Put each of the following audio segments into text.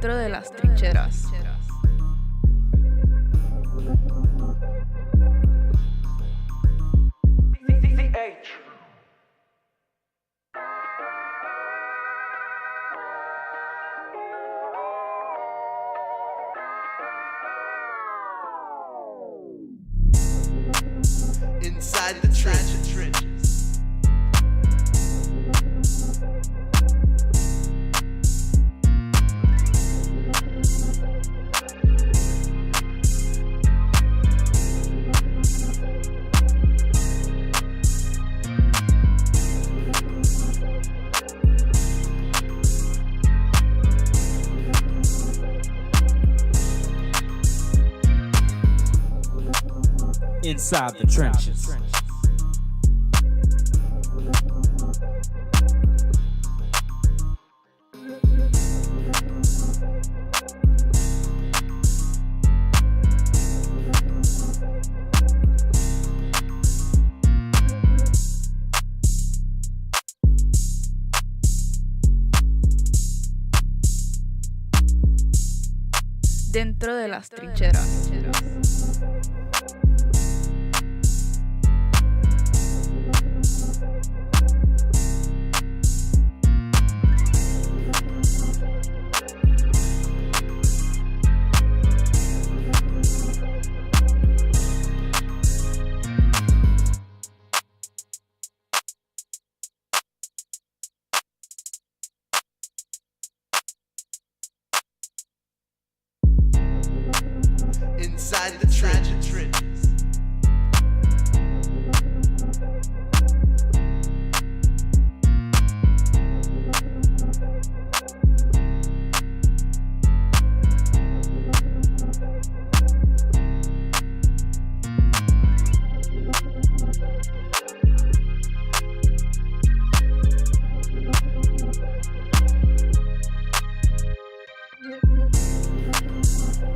Dentro de las trincheras. Inside the trenches. Inside the trenches. Dentro de las trincheras. Inside the trenches.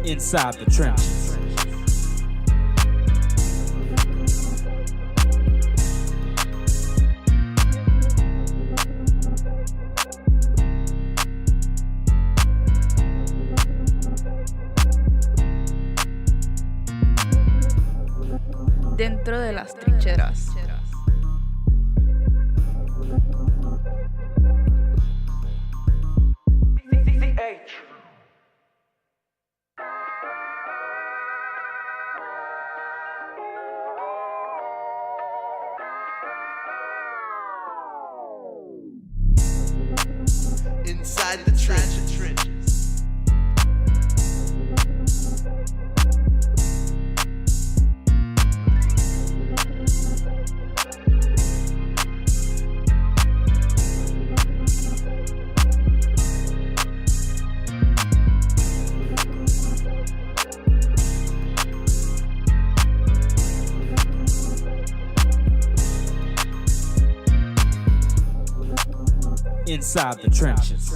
Inside the trenches. Dentro de las trincheras. Inside the trenches. Inside the trenches.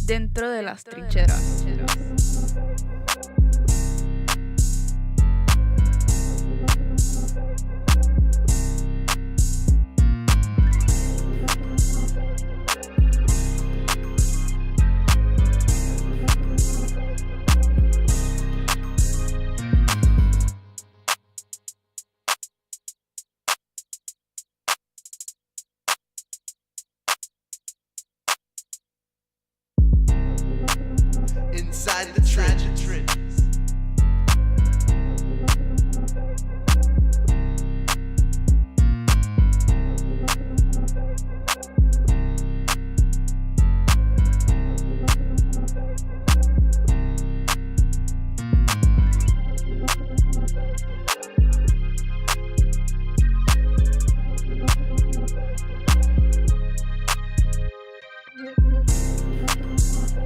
Dentro de las trincheras. Inside the trenches.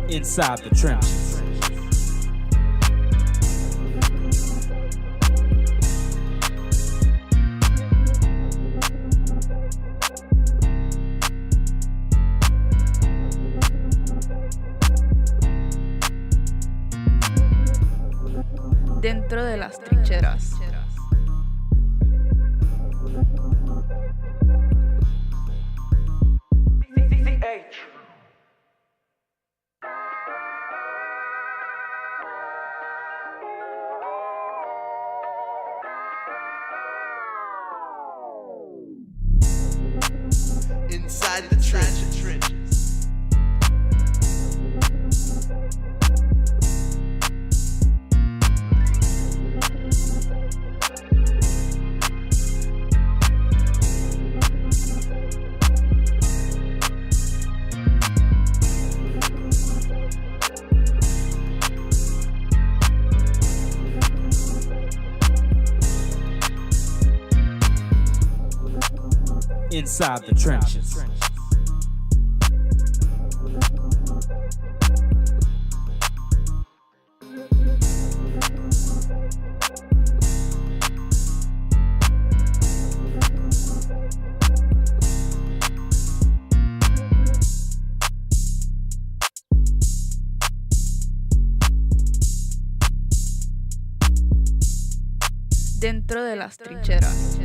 Inside the trenches. Dentro de las trincheras. Inside the trenches. Inside the trenches. Dentro de las trincheras.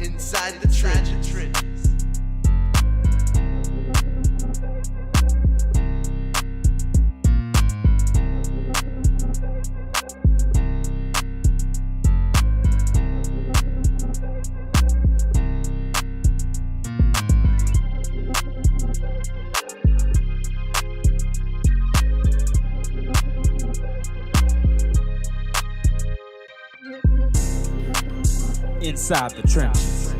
Inside the trenches. Inside the trenches.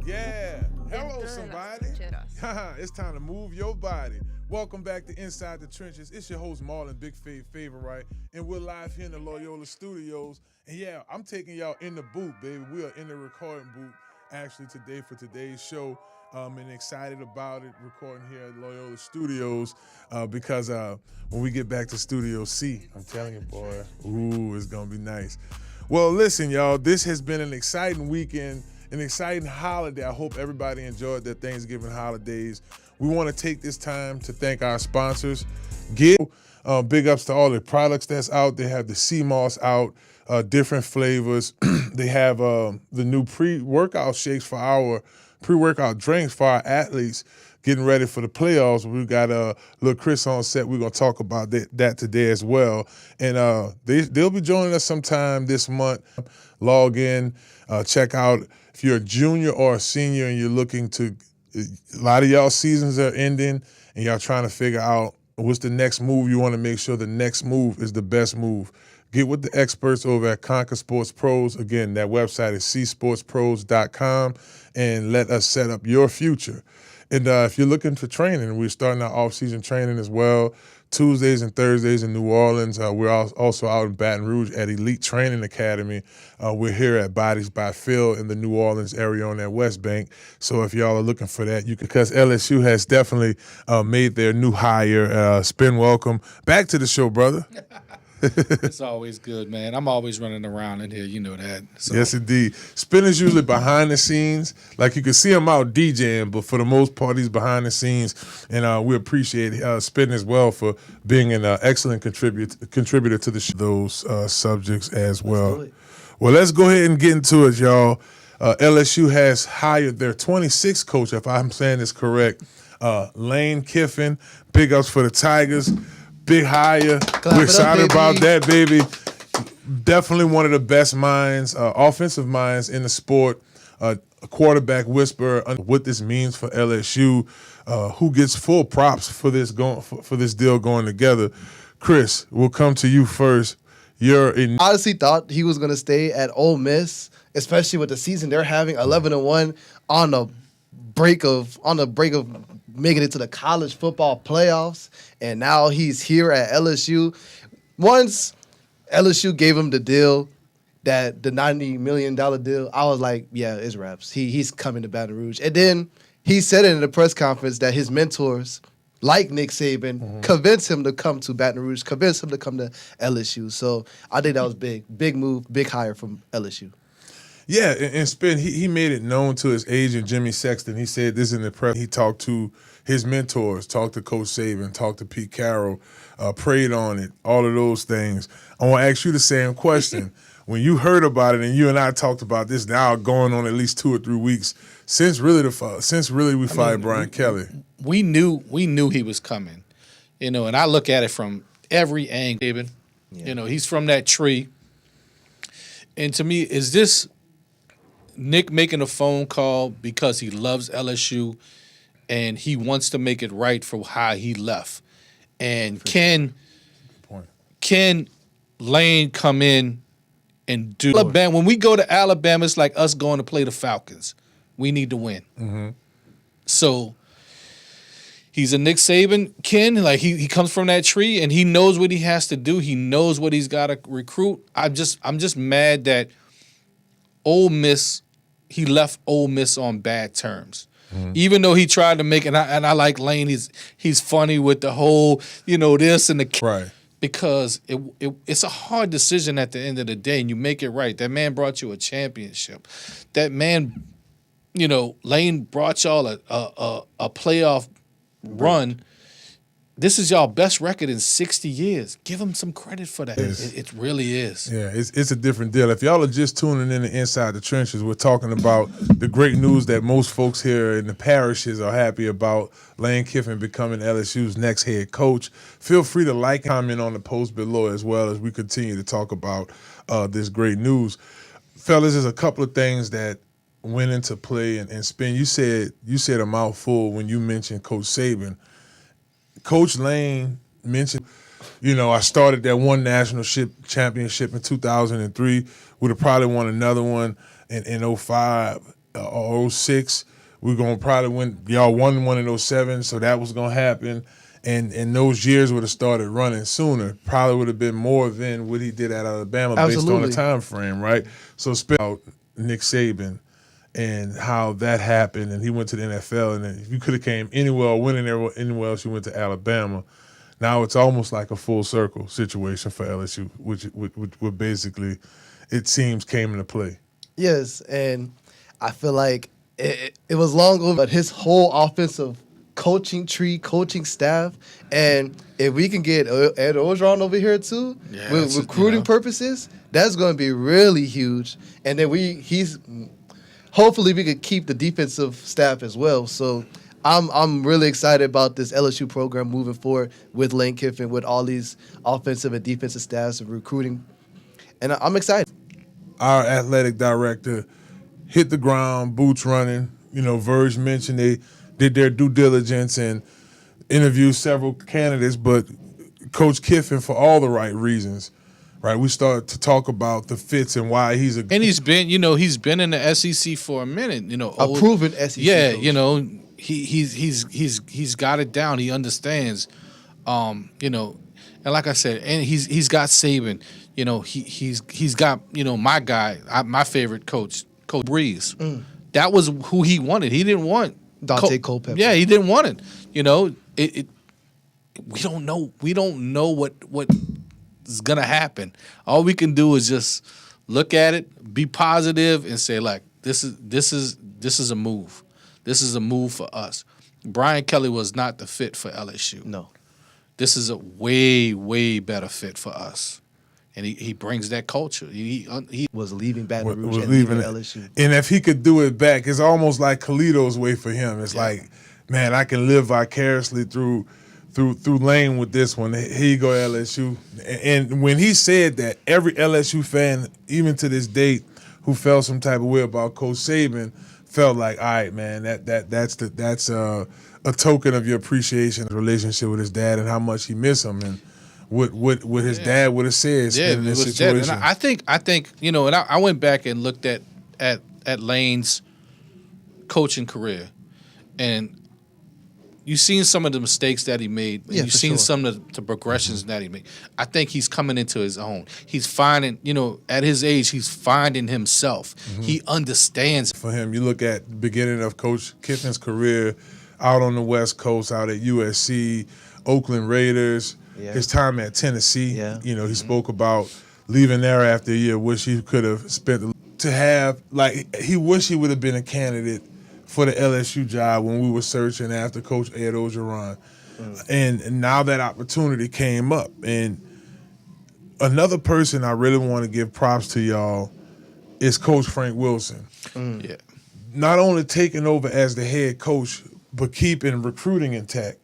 Yeah. Hello, Dentro de las somebody. trincheras. It's time to move your body. Welcome back to Inside the Trenches. It's your host, Marlon, Big Favorite, and we're live here in the Loyola studios. And yeah, I'm taking y'all in the booth, baby. We are in the recording booth actually today for today's show. And excited about it, recording here at Loyola Studios because when we get back to Studio C, I'm telling you, boy, ooh, it's going to be nice. Well, listen, y'all, this has been an exciting weekend, an exciting holiday. I hope everybody enjoyed their Thanksgiving holidays. We want to take this time to thank our sponsors. Big ups to all the products that's out. They have the sea moss out, different flavors. They have the new pre-workout shakes for our pre-workout drinks for our athletes getting ready for the playoffs. We've got little Chris on set. We're going to talk about that today as well. And they'll be joining us sometime this month. Log in, check out if you're a junior or a senior and you're looking to, a lot of y'all seasons are ending and y'all trying to figure out what's the next move. You want to make sure the next move is the best move. Get with the experts over at Conquer Sports Pros. Again, that website is csportspros.com, and let us set up your future. And if you're looking for training, we're starting our off-season training as well. Tuesdays and Thursdays in New Orleans. We're also out in Baton Rouge at Elite Training Academy. We're here at Bodies by Phil in the New Orleans area on that West Bank. So if y'all are looking for that, you can, because LSU has definitely made their new hire. Spin, welcome back to the show, brother. It's always good, man. I'm always running around in here, you know that. So. Yes, indeed. Spin is usually behind the scenes. Like you can see him out DJing, but for the most part, he's behind the scenes. And we appreciate Spin as well for being an excellent contributor to the show. Those subjects as well. Well, let's go ahead and get into it, y'all. LSU has hired their 26th coach, if I'm saying this correct, Lane Kiffin. Big ups for the Tigers. Big hire. We're excited about that, baby. Definitely one of the best minds, offensive minds in the sport. A quarterback whisperer. What this means for LSU. Who gets full props for this deal going together? Chris, we'll come to you first. Honestly thought he was gonna stay at Ole Miss, especially with the season they're having, 11-1 on the break of making it to the college football playoffs, and now he's here at LSU. Once LSU gave him the deal, the $90 million deal, I was like, yeah, it's wraps. He's coming to Baton Rouge. And then he said it in the press conference that his mentors, like Nick Saban, convinced him to come to Baton Rouge, convinced him to come to LSU. So I think that was big. Big move, big hire from LSU. Yeah, and Spin, he made it known to his agent, Jimmy Sexton. He said this in the press. He talked to his mentors, talked to Coach Saban, talked to Pete Carroll, prayed on it, all of those things. I want to ask you the same question. When you heard about it, and you and I talked about this now going on at least 2 or 3 weeks, since really we fired Brian Kelly. We knew he was coming, and I look at it from every angle. Yeah. He's from that tree, and to me, is this Nick making a phone call because he loves LSU and he wants to make it right for how he left? And can Lane come in and do Alabama? When we go to Alabama, it's like us going to play the Falcons. We need to win. Mm-hmm. So he's a Nick Saban kin. Like he comes from that tree and he knows what he has to do. He knows what he's got to recruit. I'm just mad that Ole Miss, he left Ole Miss on bad terms. Mm-hmm. Even though he tried to make it, and I like Lane. He's funny with the whole, this and the right. Because it's a hard decision at the end of the day, and you make it right. That man brought you a championship. That man, Lane brought y'all a playoff run. This is y'all best record in 60 years. Give him some credit for that. It really is. Yeah, it's a different deal. If y'all are just tuning in to Inside the Trenches, we're talking about the great news that most folks here in the parishes are happy about. Lane Kiffin becoming LSU's next head coach. Feel free to like and comment on the post below as well as we continue to talk about this great news. Fellas, there's a couple of things that went into play and Spin. You said a mouthful when you mentioned Coach Saban. Coach Lane mentioned, I started that one national championship in 2003. Would have probably won another one in 05 or 06. We're going to probably win. Y'all won one in 07, so that was going to happen. And those years would have started running sooner. Probably would have been more than what he did at Alabama. Absolutely. Based on the time frame, right? So speak about Nick Saban and how that happened, and he went to the NFL, and if you could have came anywhere or went anywhere else, you went to Alabama. Now it's almost like a full circle situation for LSU, which basically, it seems, came into play. Yes, and I feel like it was long over, but his whole offensive coaching tree, coaching staff, and if we can get Ed Orgeron over here too, with recruiting purposes, that's going to be really huge. And then hopefully we could keep the defensive staff as well. So I'm really excited about this LSU program moving forward with Lane Kiffin, with all these offensive and defensive staffs and recruiting. And I'm excited. Our athletic director hit the ground, boots running. Verge mentioned they did their due diligence and interviewed several candidates, but Coach Kiffin, for all the right reasons, right? We started to talk about the fits and why he's a. And he's been in the SEC for a minute. A proven SEC. Yeah, coach. He's got it down. He understands. And like I said, and he's got Saban. He's got my guy, my favorite coach, Coach Breeze. That was who he wanted. He didn't want Dante Culpepper. Yeah, he didn't want it. We don't know. We don't know what is gonna happen. All we can do is just look at it, be positive, and say, like, this is a move. This is a move for us. Brian Kelly was not the fit for LSU. No. This is a way, way better fit for us. And he brings that culture. He was leaving Baton Rouge was and leaving LSU. And if he could do it back, it's almost like Khalid's way for him. It's like, man, I can live vicariously through Lane with this one. Here you go, LSU. And when he said that, every LSU fan, even to this date, who felt some type of way about Coach Saban, felt like, all right, man, that's a token of your appreciation, relationship with his dad, and how much he missed him. And what his dad would have said Yeah, in it this was dead. situation. And I think you know, and I went back and looked at Lane's coaching career, and you've seen some of the mistakes that he made. And Yeah, you've for seen sure. some of the progressions that he made. I think he's coming into his own. He's finding, you know, at his age, he's finding himself. He understands. For him, you look at the beginning of Coach Kiffin's career out on the West Coast, out at USC, Oakland Raiders, Yeah. his time at Tennessee. Yeah. You know, he spoke about leaving there after a year, wish he could have spent to have, like, he wish he would have been a candidate for the LSU job when we were searching after Coach Ed Ogeron. And now that opportunity came up. And another person I really want to give props to y'all is Coach Frank Wilson. Yeah. Not only taking over as the head coach, but keeping recruiting intact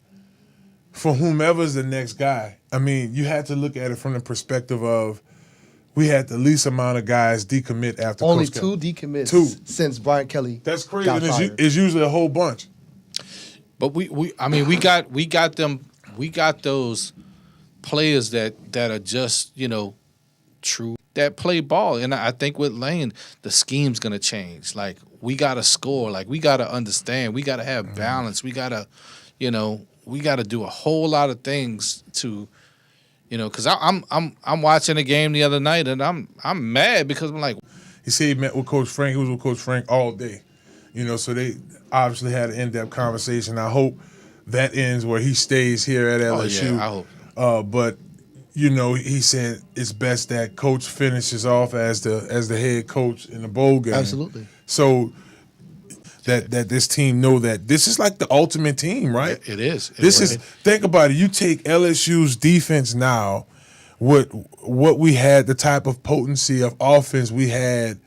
for whomever's the next guy. I mean, you had to look at it from the perspective of we had the least amount of guys decommit after Only Coach two Kelly. decommits Two. since Brian Kelly. That's crazy. got And it's, fired. it's usually a whole bunch. But we got those players that are just, you know, true, that play ball. And I think with Lane, the scheme's gonna change. Like, we gotta score, like we gotta understand, we gotta have balance, we gotta, you know, we gotta do a whole lot of things to, you know, because I'm watching a game the other night and I'm mad because I'm like, He said he met with Coach Frank. He was with Coach Frank all day. You know, so they obviously had an in-depth conversation. I hope that ends where he stays here at LSU. oh yeah, I hope. But you know, he said it's best that Coach finishes off as the head coach in the bowl game. Absolutely. So that this team know that this is like the ultimate team, right? It is. This is, think about it. You take LSU's defense now, what we had, the type of potency of offense we had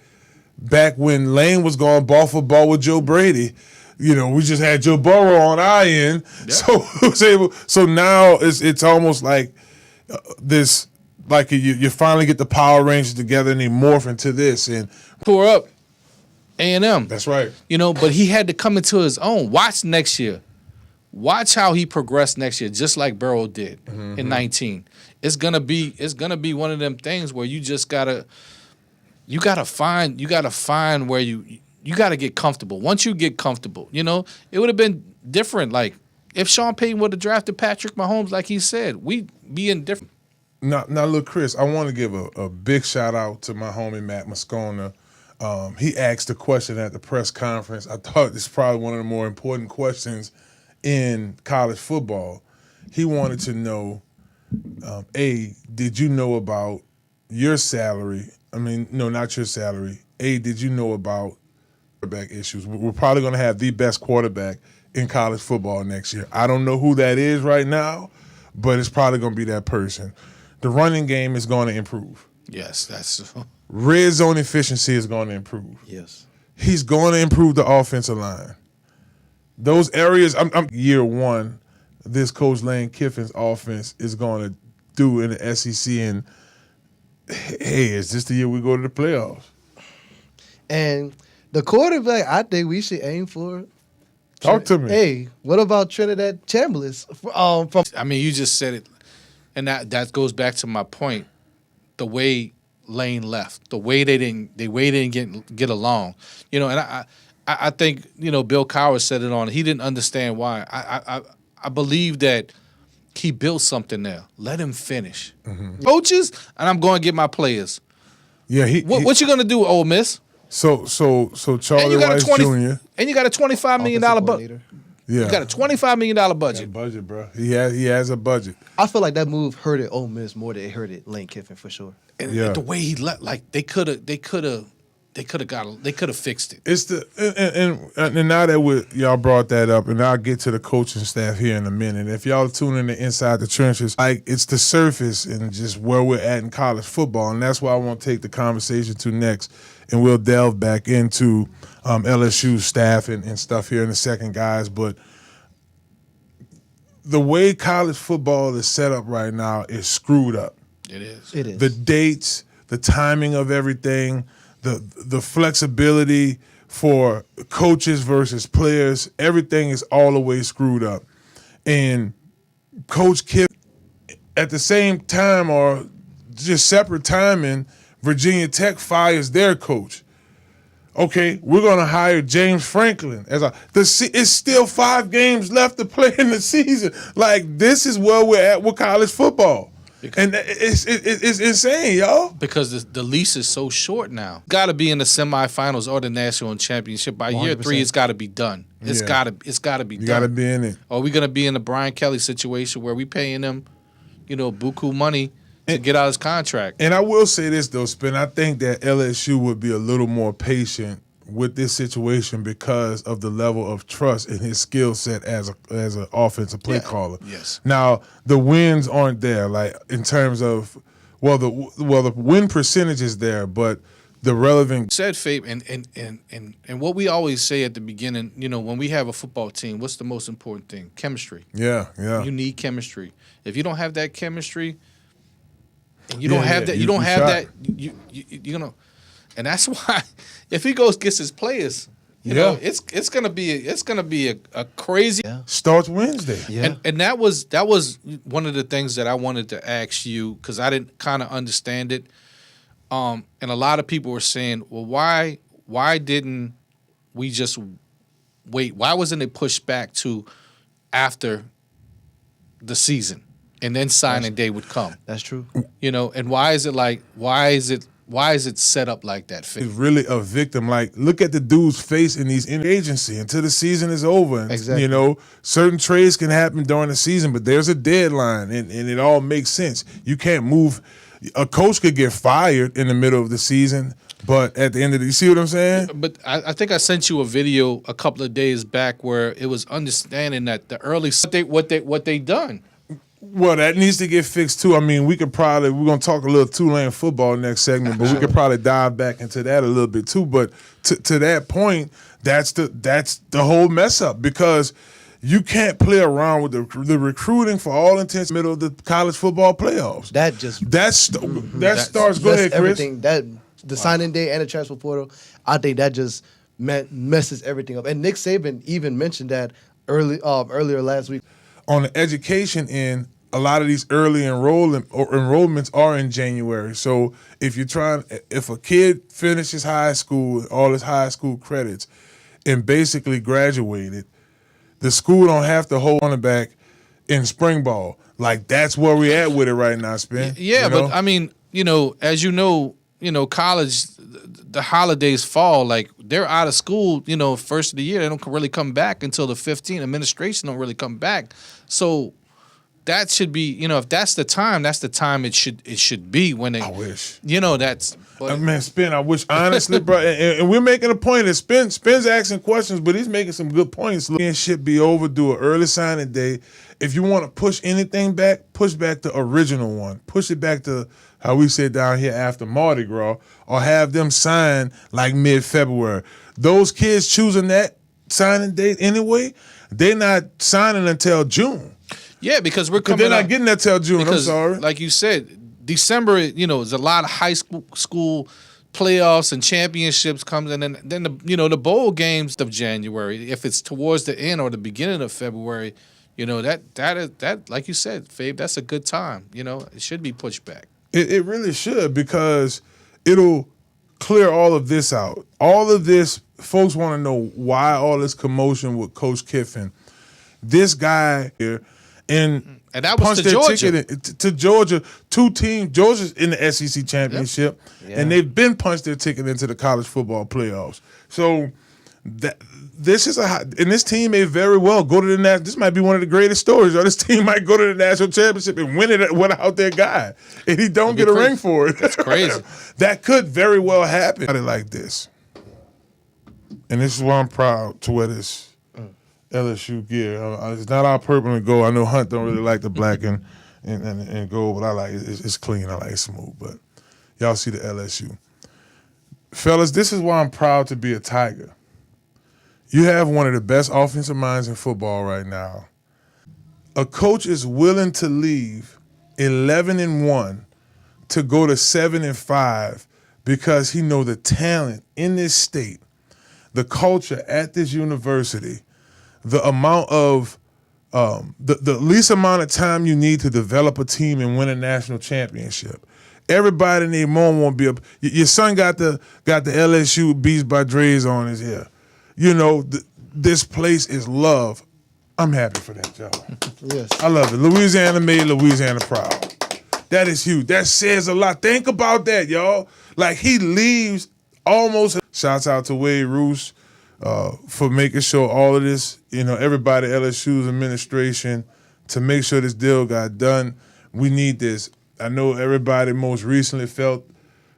back when Lane was going ball for ball with Joe Brady. You know, we just had Joe Burrow on our end, so it was able. So now it's almost like this, like you finally get the Power Rangers together and they morph into this, and Pour up A&M. that's right. You know, but he had to come into his own. Watch next year. Watch how he progressed next year, just like Burrow did in 19. It's gonna be one of them things where you just gotta find where you gotta get comfortable. Once you get comfortable, you know, it would have been different. Like if Sean Payton would have drafted Patrick Mahomes, like he said, we'd be in different. Now, look, Chris, I want to give a big shout out to my homie Matt Moscona. He asked a question at the press conference. I thought this is probably one of the more important questions in college football. He wanted to know, A, did you know about your salary? I mean, no, not your salary. A, did you know about quarterback issues? We're probably going to have the best quarterback in college football next year. I don't know who that is right now, but it's probably going to be that person. The running game is going to improve. Yes, that's Red zone efficiency is going to improve. Yes. He's going to improve the offensive line. Those areas, I'm year one, this Coach Lane Kiffin's offense is going to do in the SEC. And, hey, is this the year we go to the playoffs? And the quarterback, I think we should aim for. Talk to me. Hey, what about Trinidad Chambliss? From I mean, you just said it, and that goes back to my point. The way Lane left, the way they didn't get along, you know, and I think, you know, Bill Cowher said it on. He didn't understand why. I believe that he built something there. Let him finish. Coaches, and I'm going to get my players. Yeah, What you gonna do, Ole Miss? So And Charlie you got Weiss a Jr. And you got a $25 million offensive budget. coordinator. Yeah, You got a $25 million budget. budget, bro. He has a budget. I feel like that move hurted Ole Miss more than it hurted Lane Kiffin for sure. And Yeah. the way he left, like they could have fixed it. It's the and now that y'all brought that up, and I'll get to the coaching staff here in a minute. If y'all tune in to Inside the Trenches, like it's the surface and just where we're at in college football, and that's why I want to take the conversation to next, and we'll delve back into LSU staff and stuff here in a second, guys. But the way college football is set up right now is screwed up. It is. It is. The dates, the timing of everything, the flexibility for coaches versus players, everything is all the way screwed up. And Coach Kiff, at the same time, or just separate timing, Virginia Tech fires their coach. Okay, we're gonna hire James Franklin as it's still 5 games left to play in the season. Like, this is where we're at with college football, and it's insane, y'all. Because the lease is so short now. Got to be in the semifinals or the national championship by year 3. It's got to be done. It's got to be done. You got to be in it. Or are we gonna be in the Brian Kelly situation where we paying them, buku money to get out his contract? And I will say this though, Spin. I think that LSU would be a little more patient with this situation because of the level of trust in his skill set as an offensive play caller. Yes. Now the wins aren't there, like in terms of the win percentage is there, but the relevant Said Fabe, and what we always say at the beginning, when we have a football team, what's the most important thing? Chemistry. Yeah. You need chemistry. If you don't have that chemistry, and you Yeah, don't have yeah, that, you you don't have shot. that, you're gonna, and that's why if he gets his players, it's gonna be a crazy. starts Wednesday. Yeah. And that was one of the things that I wanted to ask you because I didn't kind of understand it. And a lot of people were saying, well, why didn't we just wait? Why wasn't it pushed back to after the season and then signing day would come? That's true. And why is it set up like that? Is really a victim. Like, look at the dude's face in these agency until the season is over. And, Exactly. certain trades can happen during the season, but there's a deadline, and it all makes sense. You can't move. A coach could get fired in the middle of the season, but at the end of you see what I'm saying? But I think I sent you a video a couple of days back where it was understanding that the early what they done. Well, that needs to get fixed too. I mean, we're gonna talk a little Tulane football next segment, but we could probably dive back into that a little bit too. But to that point, that's the whole mess up because you can't play around with the recruiting for all intents middle of the college football playoffs. That starts. Go ahead, Chris. Everything the signing day and the transfer portal, I think that just messes everything up. And Nick Saban even mentioned that earlier last week. On the education end, a lot of these early enrollments are in January. So if a kid finishes high school, all his high school credits, and basically graduated, the school don't have to hold on it back in spring ball. Like, that's where we at with it right now, Spin. Yeah, but I mean, as college, the holidays fall, like they're out of school, first of the year. They don't really come back until the 15th. Administration don't really come back. So that should be, if that's the time it should be when they. I wish. That's. But, Man, Spin, I wish, honestly, bro, and we're making a point. And Spin's asking questions, but he's making some good points. Look, shit be over, do an early signing day. If you want to push anything back, push back the original one. Push it back to how we say down here after Mardi Gras, or have them sign like mid-February. Those kids choosing that signing date anyway, they're not signing until June. Yeah, because we're coming. They're not getting that till June. Because, I'm sorry. Like you said, December, is a lot of high school playoffs and championships comes, and then the bowl games of January. If it's towards the end or the beginning of February, that like you said, Fabe, that's a good time. It should be pushed back. It really should, because it'll clear all of this out. All of this, folks want to know why all this commotion with Coach Kiffin. This guy here, and that was to their Georgia. ticket to Georgia. 2 teams. Georgia's in the SEC championship, and they've been punched their ticket into the college football playoffs. So this is and this team may very well go to the national. This might be one of the greatest stories. Or this team might go to the national championship and win it without their guy, and he don't get a ring for it. That's crazy. That could very well happen. Like this, and this is why I'm proud to wear this LSU gear. It's not our purple and gold. I know Hunt don't really like the black and gold, but I like it. It's clean. I like it smooth. But y'all see the LSU. Fellas, this is why I'm proud to be a Tiger. You have one of the best offensive minds in football right now. A coach is willing to leave 11-1 to go to 7-5 because he know the talent in this state, the culture at this university, the amount of the least amount of time you need to develop a team and win a national championship. Everybody in their mom won't be up. Your son got the LSU Beats by Dre's on his hair. You know, this place is love. I'm happy for that, y'all. Yes. I love it. Louisiana made Louisiana proud. That is huge. That says a lot. Think about that, y'all. Like, he leaves almost. Shouts out to Wade Roos for making sure all of this, you know, everybody, LSU's administration, to make sure this deal got done. We need this. I know everybody most recently felt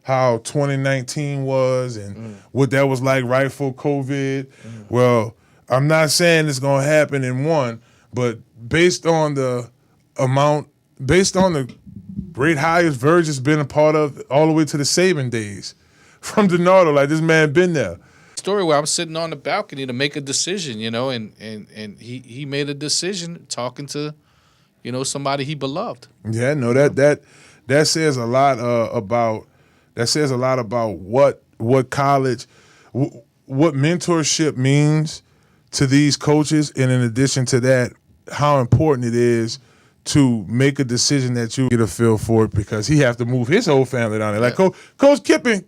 how 2019 was and what that was like right before COVID. Well, I'm not saying it's going to happen in one, but based on the great hires Verge has been a part of all the way to the Saban days, from DiNardo, like this man been there. Story where I'm sitting on the balcony to make a decision, you know, and he made a decision talking to, you know, somebody he beloved. Yeah, no, that says a lot about what college, what mentorship means to these coaches, and in addition to that, how important it is to make a decision that you get a feel for it, because he have to move his whole family down there. Like Coach Kiffin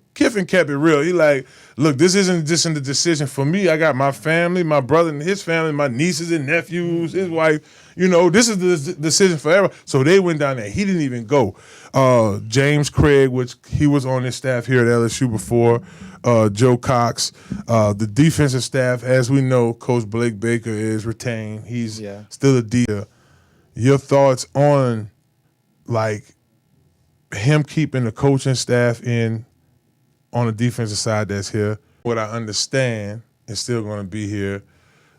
kept it real. He like, look, this isn't just a decision for me. I got my family, my brother and his family, my nieces and nephews, his wife. You know, this is the decision for everyone. So they went down there. He didn't even go. James Craig, which he was on his staff here at LSU before, Joe Cox. The defensive staff, as we know, Coach Blake Baker is retained. He's still a D. Your thoughts on, like, him keeping the coaching staff in on the defensive side that's here? What I understand is still going to be here.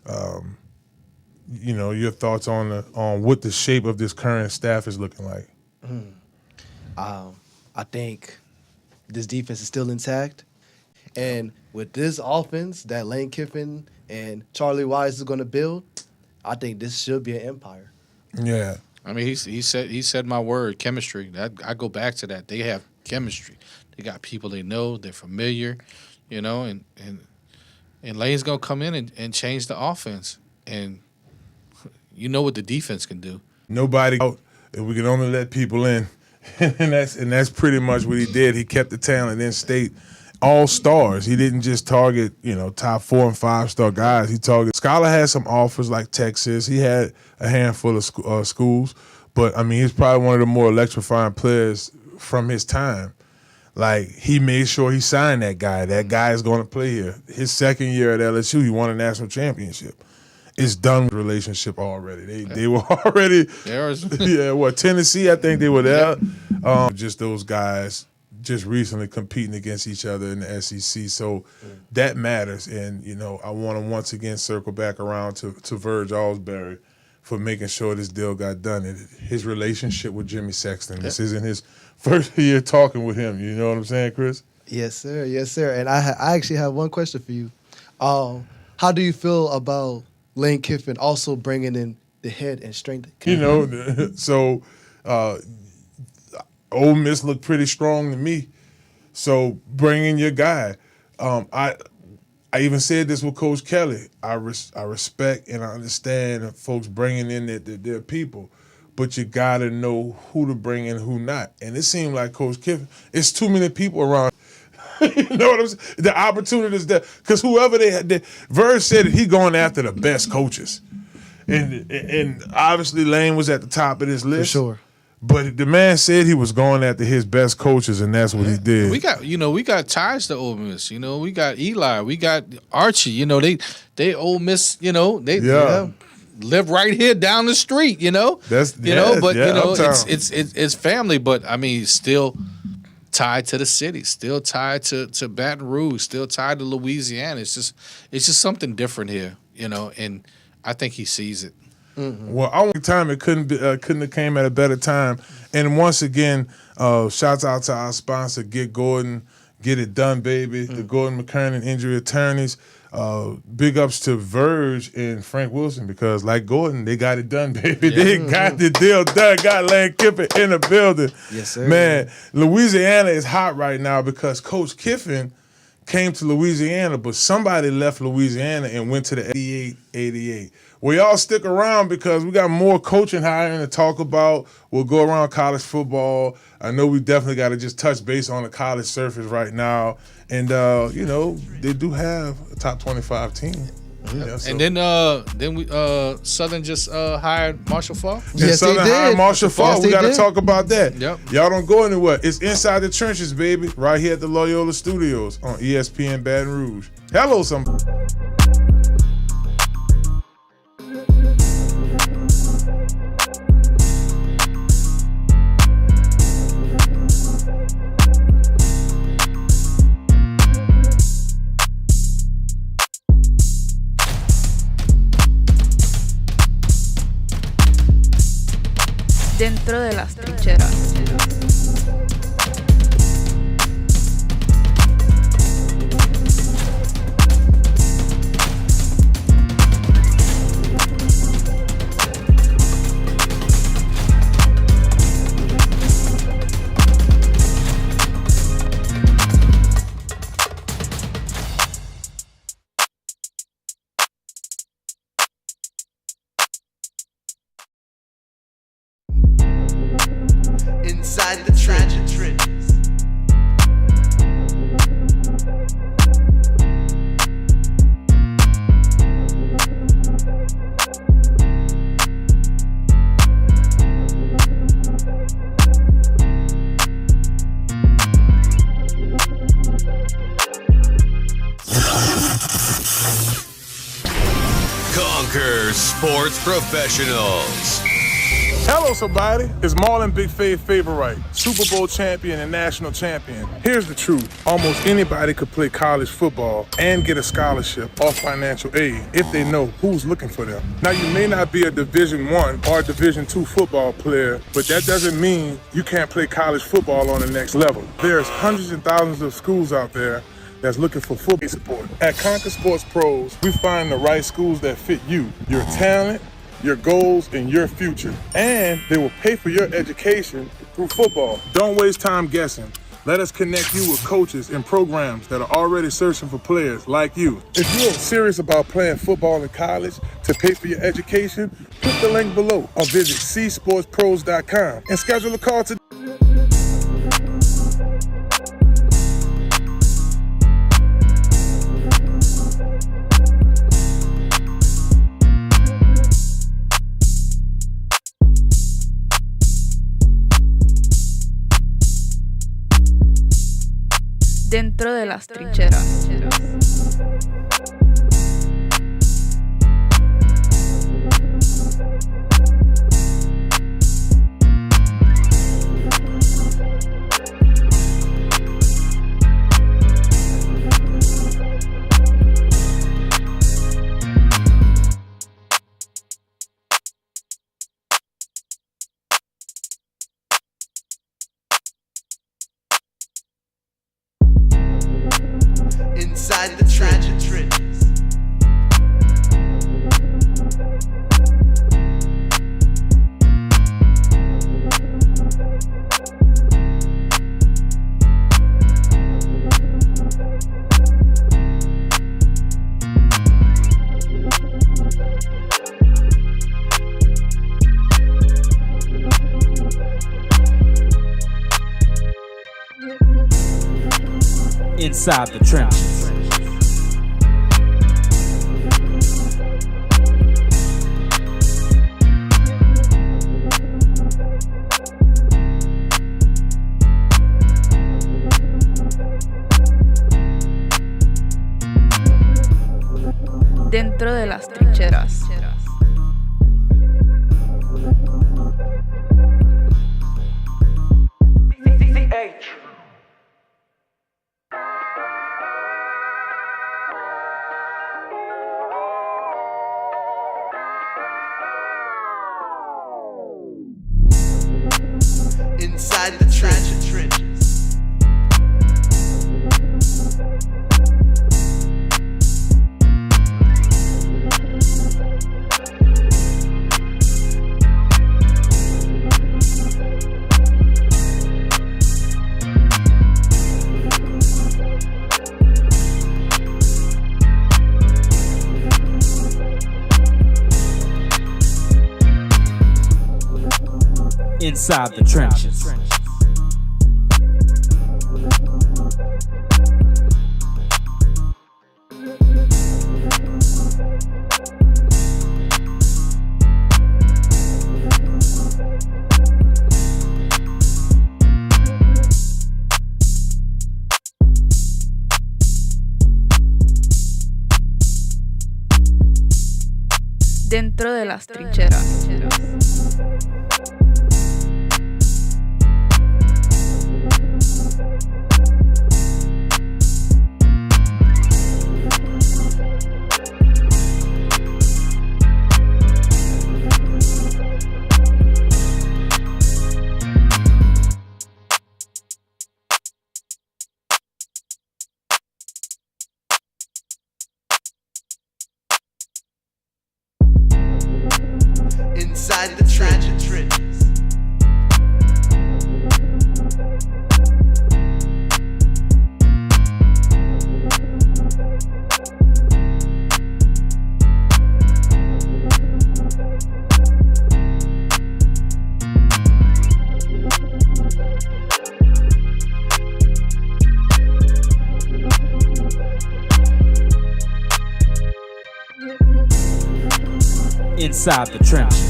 You know, your thoughts on what the shape of this current staff is looking like. I think this defense is still intact. And with this offense that Lane Kiffin and Charlie Wise is going to build, I think this should be an empire. Yeah. I mean, he said my word, chemistry. I go back to that. They have chemistry. They got people they know. They're familiar, you know, and Lane's going to come in and change the offense. And you know what the defense can do. Nobody out, and we can only let people in. and that's pretty much what he did. He kept the talent in state. All stars. He didn't just target, you know, top 4 and 5-star guys. He targeted. Scholar had some offers like Texas. He had a handful of schools, but I mean, he's probably one of the more electrifying players from his time. Like, he made sure he signed that guy. That guy is going to play here. His second year at LSU, he won a national championship. It's done with relationship already. They were already, Tennessee, I think they were there. Just those guys just recently competing against each other in the SEC. So that matters. And, you know, I want to once again circle back around to Verge Alsbury for making sure this deal got done. And his relationship with Jimmy Sexton. This isn't his first year talking with him. You know what I'm saying, Chris? Yes, sir. Yes, sir. And I actually have one question for you. How do you feel about Lane Kiffin also bringing in the head and strength? You know, so Ole Miss looked pretty strong to me. So bring in your guy. I even said this with Coach Kelly. I respect and I understand folks bringing in their people, but you got to know who to bring in, who not. And it seemed like Coach Kiffin, it's too many people around. You know what I'm saying? The opportunities there. Because whoever they had, Verge said that he going after the best coaches. And obviously Lane was at the top of this list. For sure. But the man said he was going after his best coaches, and that's what he did. We got ties to Ole Miss. You know, we got Eli, we got Archie. You know, they Ole Miss. You know, they live right here down the street. You know, it's family. But I mean, still tied to the city, still tied to Baton Rouge, still tied to Louisiana. It's just something different here. You know, and I think he sees it. Mm-hmm. Well, I want time it couldn't have came at a better time. And once again, shouts out to our sponsor, Get Gordon, Get It Done, baby. The Gordon McKernan Injury Attorneys. Big ups to Verge and Frank Wilson, because like Gordon, they got it done, baby. Yeah. They got the deal done. Got Lane Kiffin in the building. Yes, sir. Man, Louisiana is hot right now because Coach Kiffin came to Louisiana, but somebody left Louisiana and went to the 88. Well, y'all stick around because we got more coaching hiring to talk about. We'll go around college football. I know we definitely got to just touch base on the college surface right now. And, they do have a top 25 team. Yeah, so. And then we Southern just hired Marshall Falk. Yes, Southern they hired did. Marshall Falk. Yes, We they got to did. talk about that. Yep. Y'all don't go anywhere. It's Inside the Trenches, baby, right here at the Loyola Studios on ESPN Baton Rouge. Hello, somebody. Dentro de las trincheras. Inside the trenches. Conquer Sports Professionals. Hello, somebody. It's Marlon Big Favorite, Super Bowl champion and national champion. Here's the truth. Almost anybody could play college football and get a scholarship or financial aid if they know who's looking for them. Now, you may not be a Division I or Division II football player, but that doesn't mean you can't play college football on the next level. There's hundreds and thousands of schools out there that's looking for football support. At Conquer Sports Pros, we find the right schools that fit you, your talent, your goals, and your future. And they will pay for your education through football. Don't waste time guessing. Let us connect you with coaches and programs that are already searching for players like you. If you're serious about playing football in college to pay for your education, click the link below or visit csportspros.com and schedule a call today. Dentro de las trincheras. Inside the trenches. Inside the trenches. Dentro de las trincheras. Inside the trenches. Inside the trenches. Dentro de las trincheras. Inside the trenches. Inside the trenches.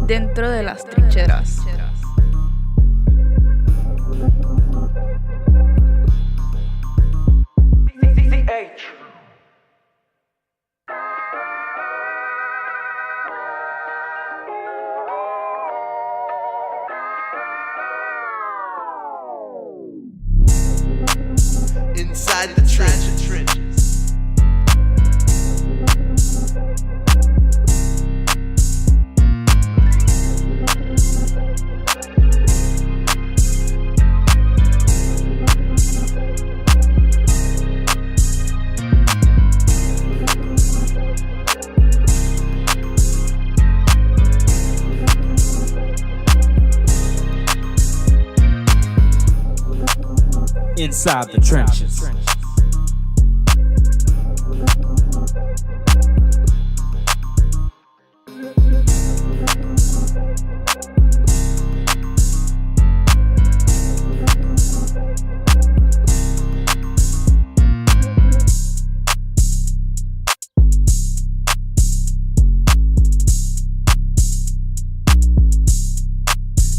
Dentro de las trincheras. Inside the trenches. Inside the trenches.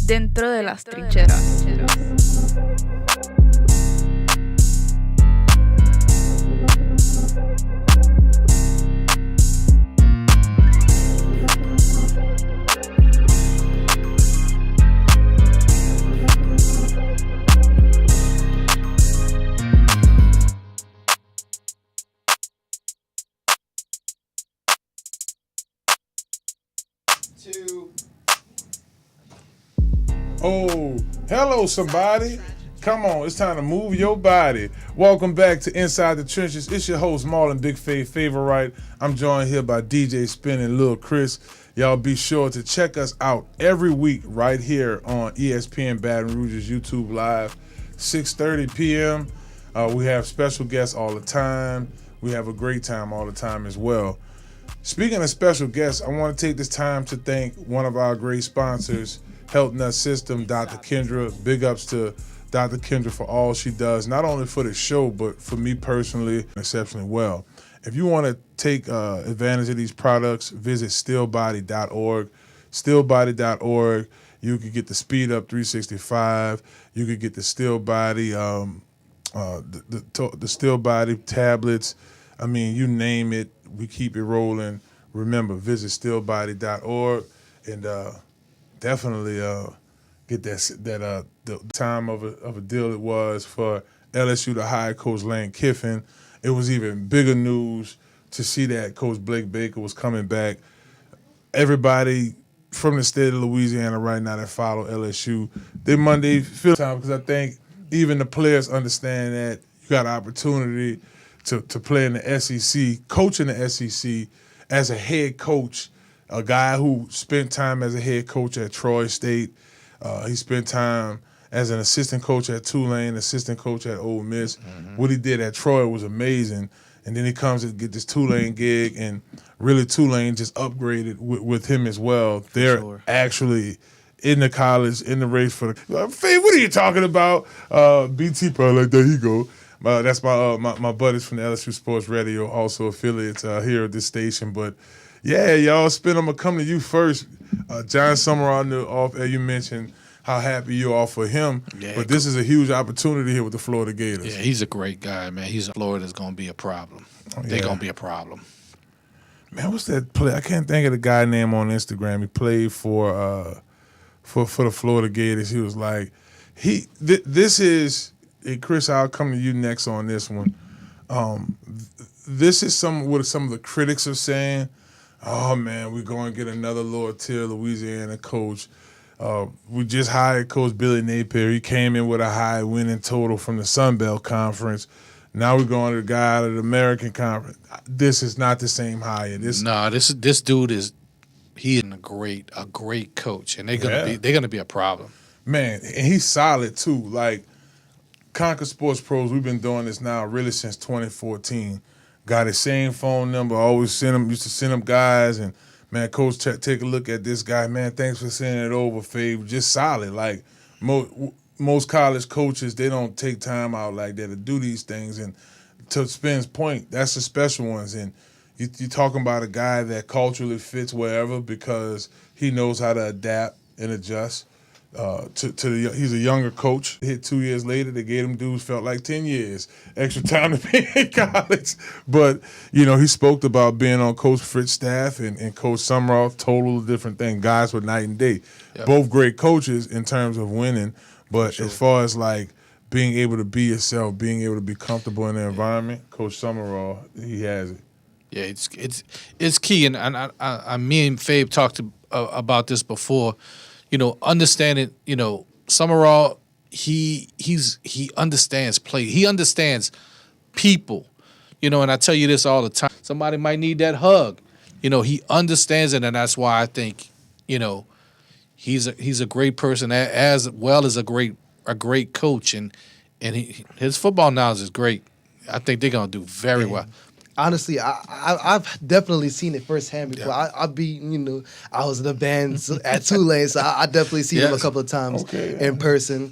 Dentro de las trincheras. Oh, hello, somebody. Come on, it's time to move your body. Welcome back to Inside the Trenches. It's your host, Marlon, Big Favorite. I'm joined here by DJ Spin and Lil Chris. Y'all be sure to check us out every week right here on ESPN Baton Rouge's YouTube Live, 6:30 p.m. We have special guests all the time. We have a great time all the time as well. Speaking of special guests, I want to take this time to thank one of our great sponsors, Health Nut System, Dr. Kendra. Big ups to Dr. Kendra for all she does, not only for the show, but for me personally, exceptionally well. If you want to take advantage of these products, visit stillbody.org. Stillbody.org. You could get the Speed Up 365. You could get the Still Body, the Still Body tablets. I mean, you name it, we keep it rolling. Remember, visit stillbody.org and definitely get the time of a deal it was for LSU to hire Coach Lane Kiffin. It was even bigger news to see that Coach Blake Baker was coming back. Everybody from the state of Louisiana right now that follow LSU, they Monday feel time because I think even the players understand that you got an opportunity to play in the SEC, coach in the SEC as a head coach. a guy who spent time as a head coach at Troy State. He spent time as an assistant coach at Tulane, assistant coach at Ole Miss. What he did at Troy was amazing. And then he comes to get this Tulane gig, and really Tulane just upgraded with him as well. They're actually in the college, in the race for the Faye, what are you talking about? BT probably like, there he go. That's my buddies from the LSU Sports Radio, also affiliates here at this station. But yeah, y'all, Spin, I'm gonna come to you first. John Sumrall, you mentioned how happy you are for him. Yeah, but this is a huge opportunity here with the Florida Gators. Yeah, he's a great guy, man. Florida's going to be a problem. They're going to be a problem. Man, what's that play? I can't think of the guy name on Instagram. He played for the Florida Gators. He was like, this is, hey, Chris, I'll come to you next on this one. This is what some of the critics are saying. Oh, man, we're going to get another lower tier Louisiana coach. We just hired Coach Billy Napier. He came in with a high winning total from the Sun Belt Conference. Now we're going to the guy out of the American Conference. This is not the same hire. This dude is a great coach, and they're gonna be a problem. Man, and he's solid too. Like Conquer Sports Pros, we've been doing this now really since 2014. Got his same phone number. Used to send him guys and. Man, Coach, take a look at this guy. Man, thanks for sending it over, Fave. Just solid. Like most college coaches, they don't take time out like that to do these things. And to Spin's point, that's the special ones. And you're talking about a guy that culturally fits wherever because he knows how to adapt and adjust. He's a younger coach. Hit 2 years later, they gave him dudes felt like 10 years extra time to be in college. But he spoke about being on Coach Fritz's staff and Coach Sumrall, total different thing. Guys were night and day. Yep. Both great coaches in terms of winning, but as far as like being able to be yourself, being able to be comfortable in the environment, Coach Sumrall, he has it. Yeah, it's key, and me and Fabe talked about this before. Understanding, Sumrall, he understands play. He understands people, and I tell you this all the time. Somebody might need that hug. He understands it, and that's why I think, he's a great person as well as a great coach, and his football knowledge is great. I think they're gonna do very well. Honestly, I've definitely seen it firsthand before. Yeah. I was in the band at Tulane, so I definitely seen him a couple of times in person.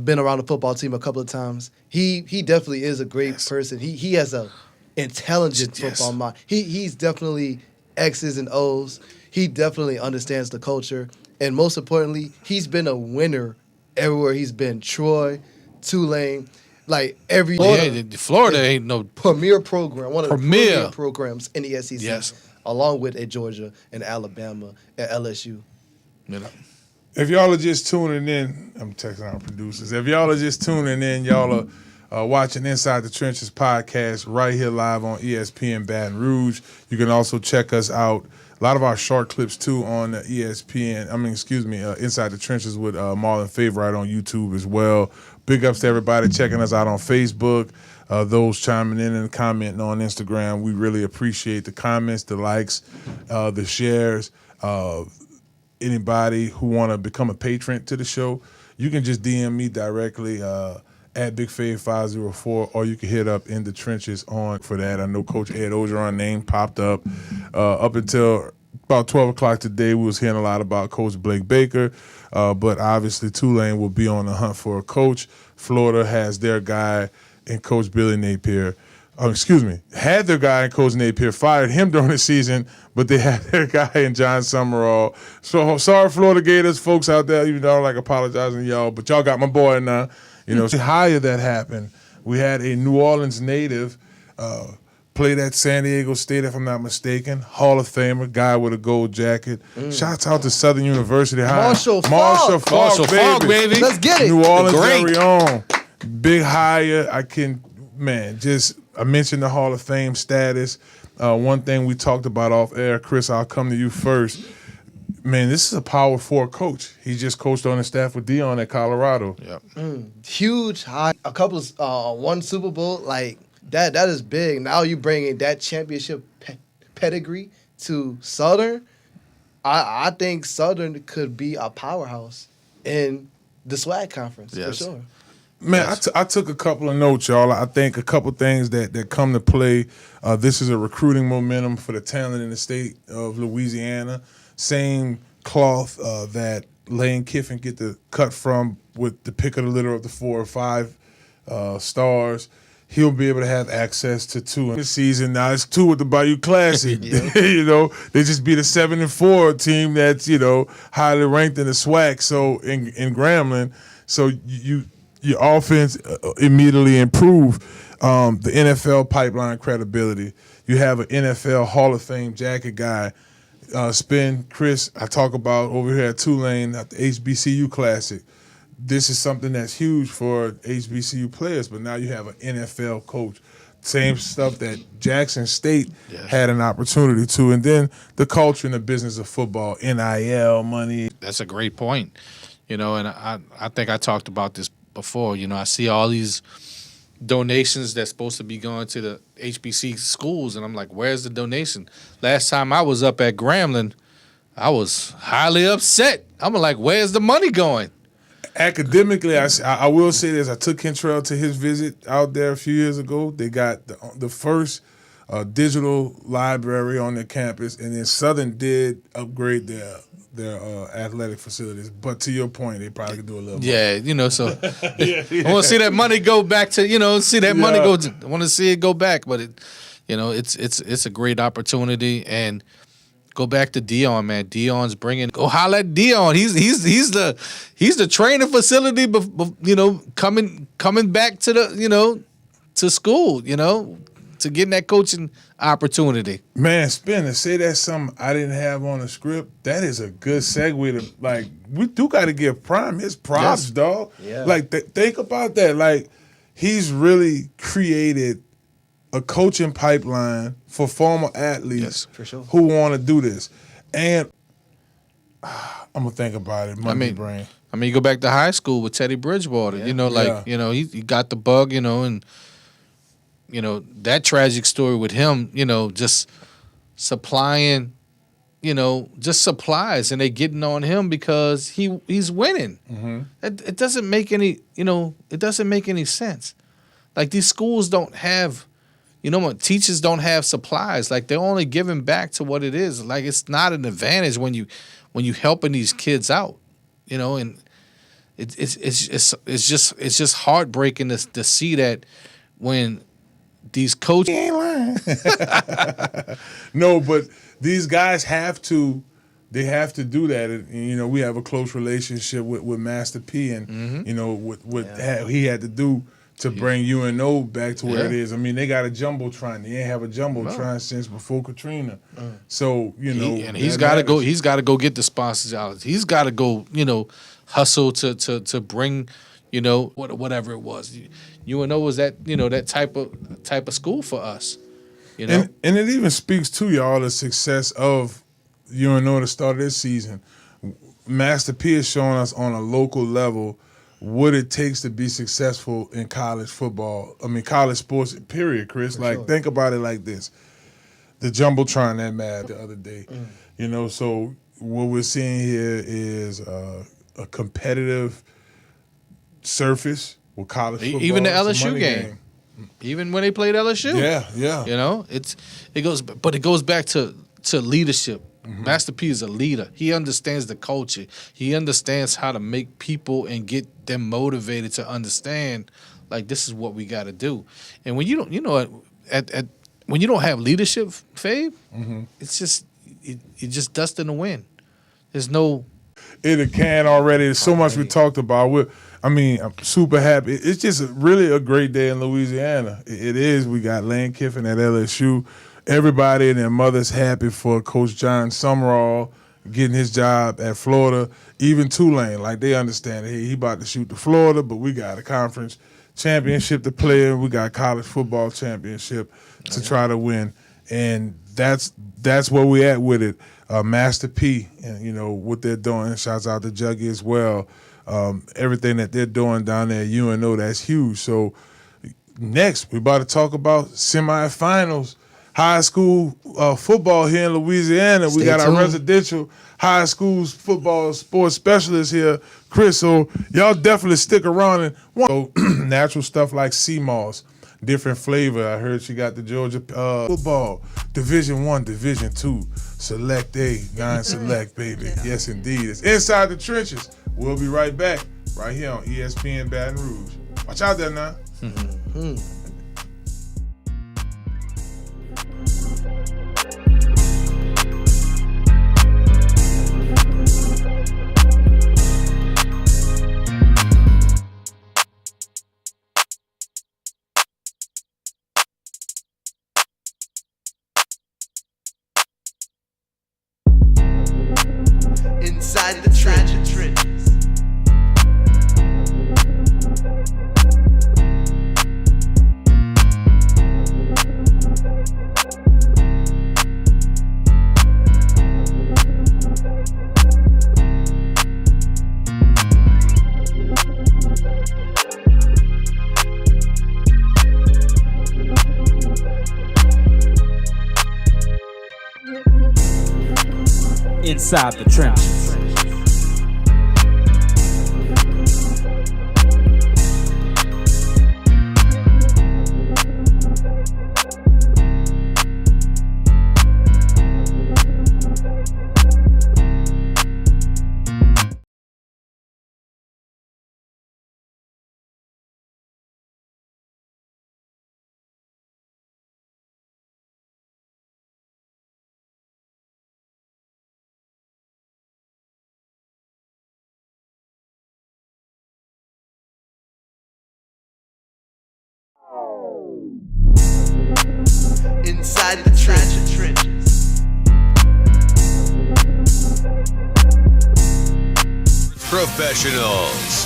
Been around the football team a couple of times. He definitely is a great person. He has a intelligent football mind. He's definitely X's and O's. He definitely understands the culture, and most importantly, he's been a winner everywhere he's been. Troy, Tulane. Like every Florida ain't no premier program, one of the premier programs in the SEC, along with at Georgia and Alabama at LSU. If y'all are just tuning in, I'm texting our producers. If y'all are just tuning in, y'all are watching Inside the Trenches podcast right here live on ESPN Baton Rouge. You can also check us out. A lot of our short clips too on ESPN. Inside the Trenches with Marlon Favorite on YouTube as well. Big ups to everybody checking us out on Facebook. Those chiming in and commenting on Instagram. We really appreciate the comments, the likes, the shares. Anybody who want to become a patron to the show, you can just DM me directly at BigFave504, or you can hit up In the Trenches on for that. I know Coach Ed Ogeron name popped up. Up until about 12 o'clock today, we was hearing a lot about Coach Blake Baker, but obviously Tulane will be on the hunt for a coach. Florida has their guy in Coach Billy Napier. Had their guy in Coach Napier, fired him during the season, but they had their guy in John Sumrall. So sorry, Florida Gators folks out there, even though I don't like apologizing to y'all, but y'all got my boy now. Hire that happened. We had a New Orleans native played at San Diego State, if I'm not mistaken. Hall of Famer, guy with a gold jacket. Shouts out to Southern University. Marshall Falk, baby. Let's get it. New Orleans very own. Big hire. I mentioned the Hall of Fame status. One thing we talked about off air, Chris, I'll come to you first. Man, this is a Power 4 coach. He just coached on the staff with Dion at Colorado. Yep. Huge high. A couple of one Super Bowl, like that is big. Now you bringing that championship pedigree to Southern. I think Southern could be a powerhouse in the SWAC conference for Yes. sure. Man, I took a couple of notes, y'all. I think a couple things that come to play. This is a recruiting momentum for the talent in the state of Louisiana. Same cloth that Lane Kiffin get the cut from with the pick of the litter of the 4 or 5 stars. He'll be able to have access to 2 in the season. Now it's 2 with the Bayou Classic. You know, they just beat a 7-4 team that's, you know, highly ranked in the SWAC. So in Grambling, so your offense immediately improve. The NFL pipeline credibility. You have an NFL Hall of Fame jacket guy. Chris, I talk about over here at Tulane at the HBCU Classic. This is something that's huge for HBCU players, but now you have an NFL coach. Same stuff that Jackson State had an opportunity to. And then the culture and the business of football, NIL, money. That's a great point. You know, and I think I talked about this before. You know, I see all these donations that's supposed to be going to the HBC schools, and I'm like, where's the donation? Last time I was up at Grambling, I was highly upset. I'm like, where's the money going? Academically, I will say this. I took Kentrell to his visit out there a few years ago. They got the first digital library on their campus, and then Southern did upgrade their athletic facilities. But to your point, they probably could do a little more. Yeah, you know, so I want to see that money go back to, you know, see that money go. I want to see it go back, but you know, it's a great opportunity. And go back to Dion, man. Dion's bringing. Go holler at Dion. He's the training facility. You know, coming back to the, you know, to school. You know, to getting that coaching opportunity. Man, Spin, to say that's something I didn't have on the script, that is a good segue to, like, we do got to give Prime his props, dog. Yeah. Like, think about that. Like, he's really created a coaching pipeline for former athletes for sure. who want to do this. And I'm going to think about it, Monday brain. I mean, you go back to high school with Teddy Bridgewater. You know, like, you know, he got the bug, you know, and you know, that tragic story with him, you know, just supplying, you know, just supplies, and they getting on him because he's winning. Mm-hmm. It doesn't make any, you know, it doesn't make any sense. Like, these schools don't have, you know what, teachers don't have supplies. Like, they're only giving back to what it is. Like, it's not an advantage when you helping these kids out, you know, and it's just heartbreaking to see that when these coaches ain't lying. No, but these guys have to do that. And, you know, we have a close relationship with Master P, and you know what he had to do to bring UNO back to where it is. I mean, they got a jumbotron. They ain't have a jumbotron since before Katrina. So, you know, he's got to go. He's got to go get the sponsors out. He's got to go, you know, hustle to bring, you know, whatever it was. UNO was that, you know, that type of school for us, you know. And it even speaks to y'all the success of UNO to start this season. Master P is showing us on a local level what it takes to be successful in college football. I mean, college sports, period, Chris. Think about it like this. The Jumbotron that mad the other day. You know, so what we're seeing here is a competitive surface with college football. Even the LSU game. Even when they played LSU. Yeah. You know, it goes back to leadership. Master P is a leader. He understands the culture. He understands how to make people and get them motivated to understand, like, this is what we got to do. And when you don't, you know, when you don't have leadership, Fave, it's just it just dust in the wind. There's no. It can already. There's so much we talked about. I'm super happy. It's just really a great day in Louisiana. It is. We got Lane Kiffin at LSU. Everybody and their mother's happy for Coach John Sumrall getting his job at Florida. Even Tulane, like, they understand it. Hey, he about to shoot to Florida, but we got a conference championship to play in. We got college football championship to try to win. And that's where we at with it. Master P, and, you know, what they're doing. Shouts out to Juggy as well. Everything that they're doing down there at UNO, that's huge. So next, we're about to talk about semifinals. high school football here in Louisiana. We got our residential high school football sports specialist here, Chris. So y'all definitely stick around and natural stuff like sea moss, different flavor. I heard she got the Georgia football, Division I, Division II, Select A, non-select, baby. Yes, indeed. It's Inside the Trenches. We'll be right back, right here on ESPN Baton Rouge. Watch out there now. Inside the trenches. Inside the trenches. Inside the trenches. Professionals.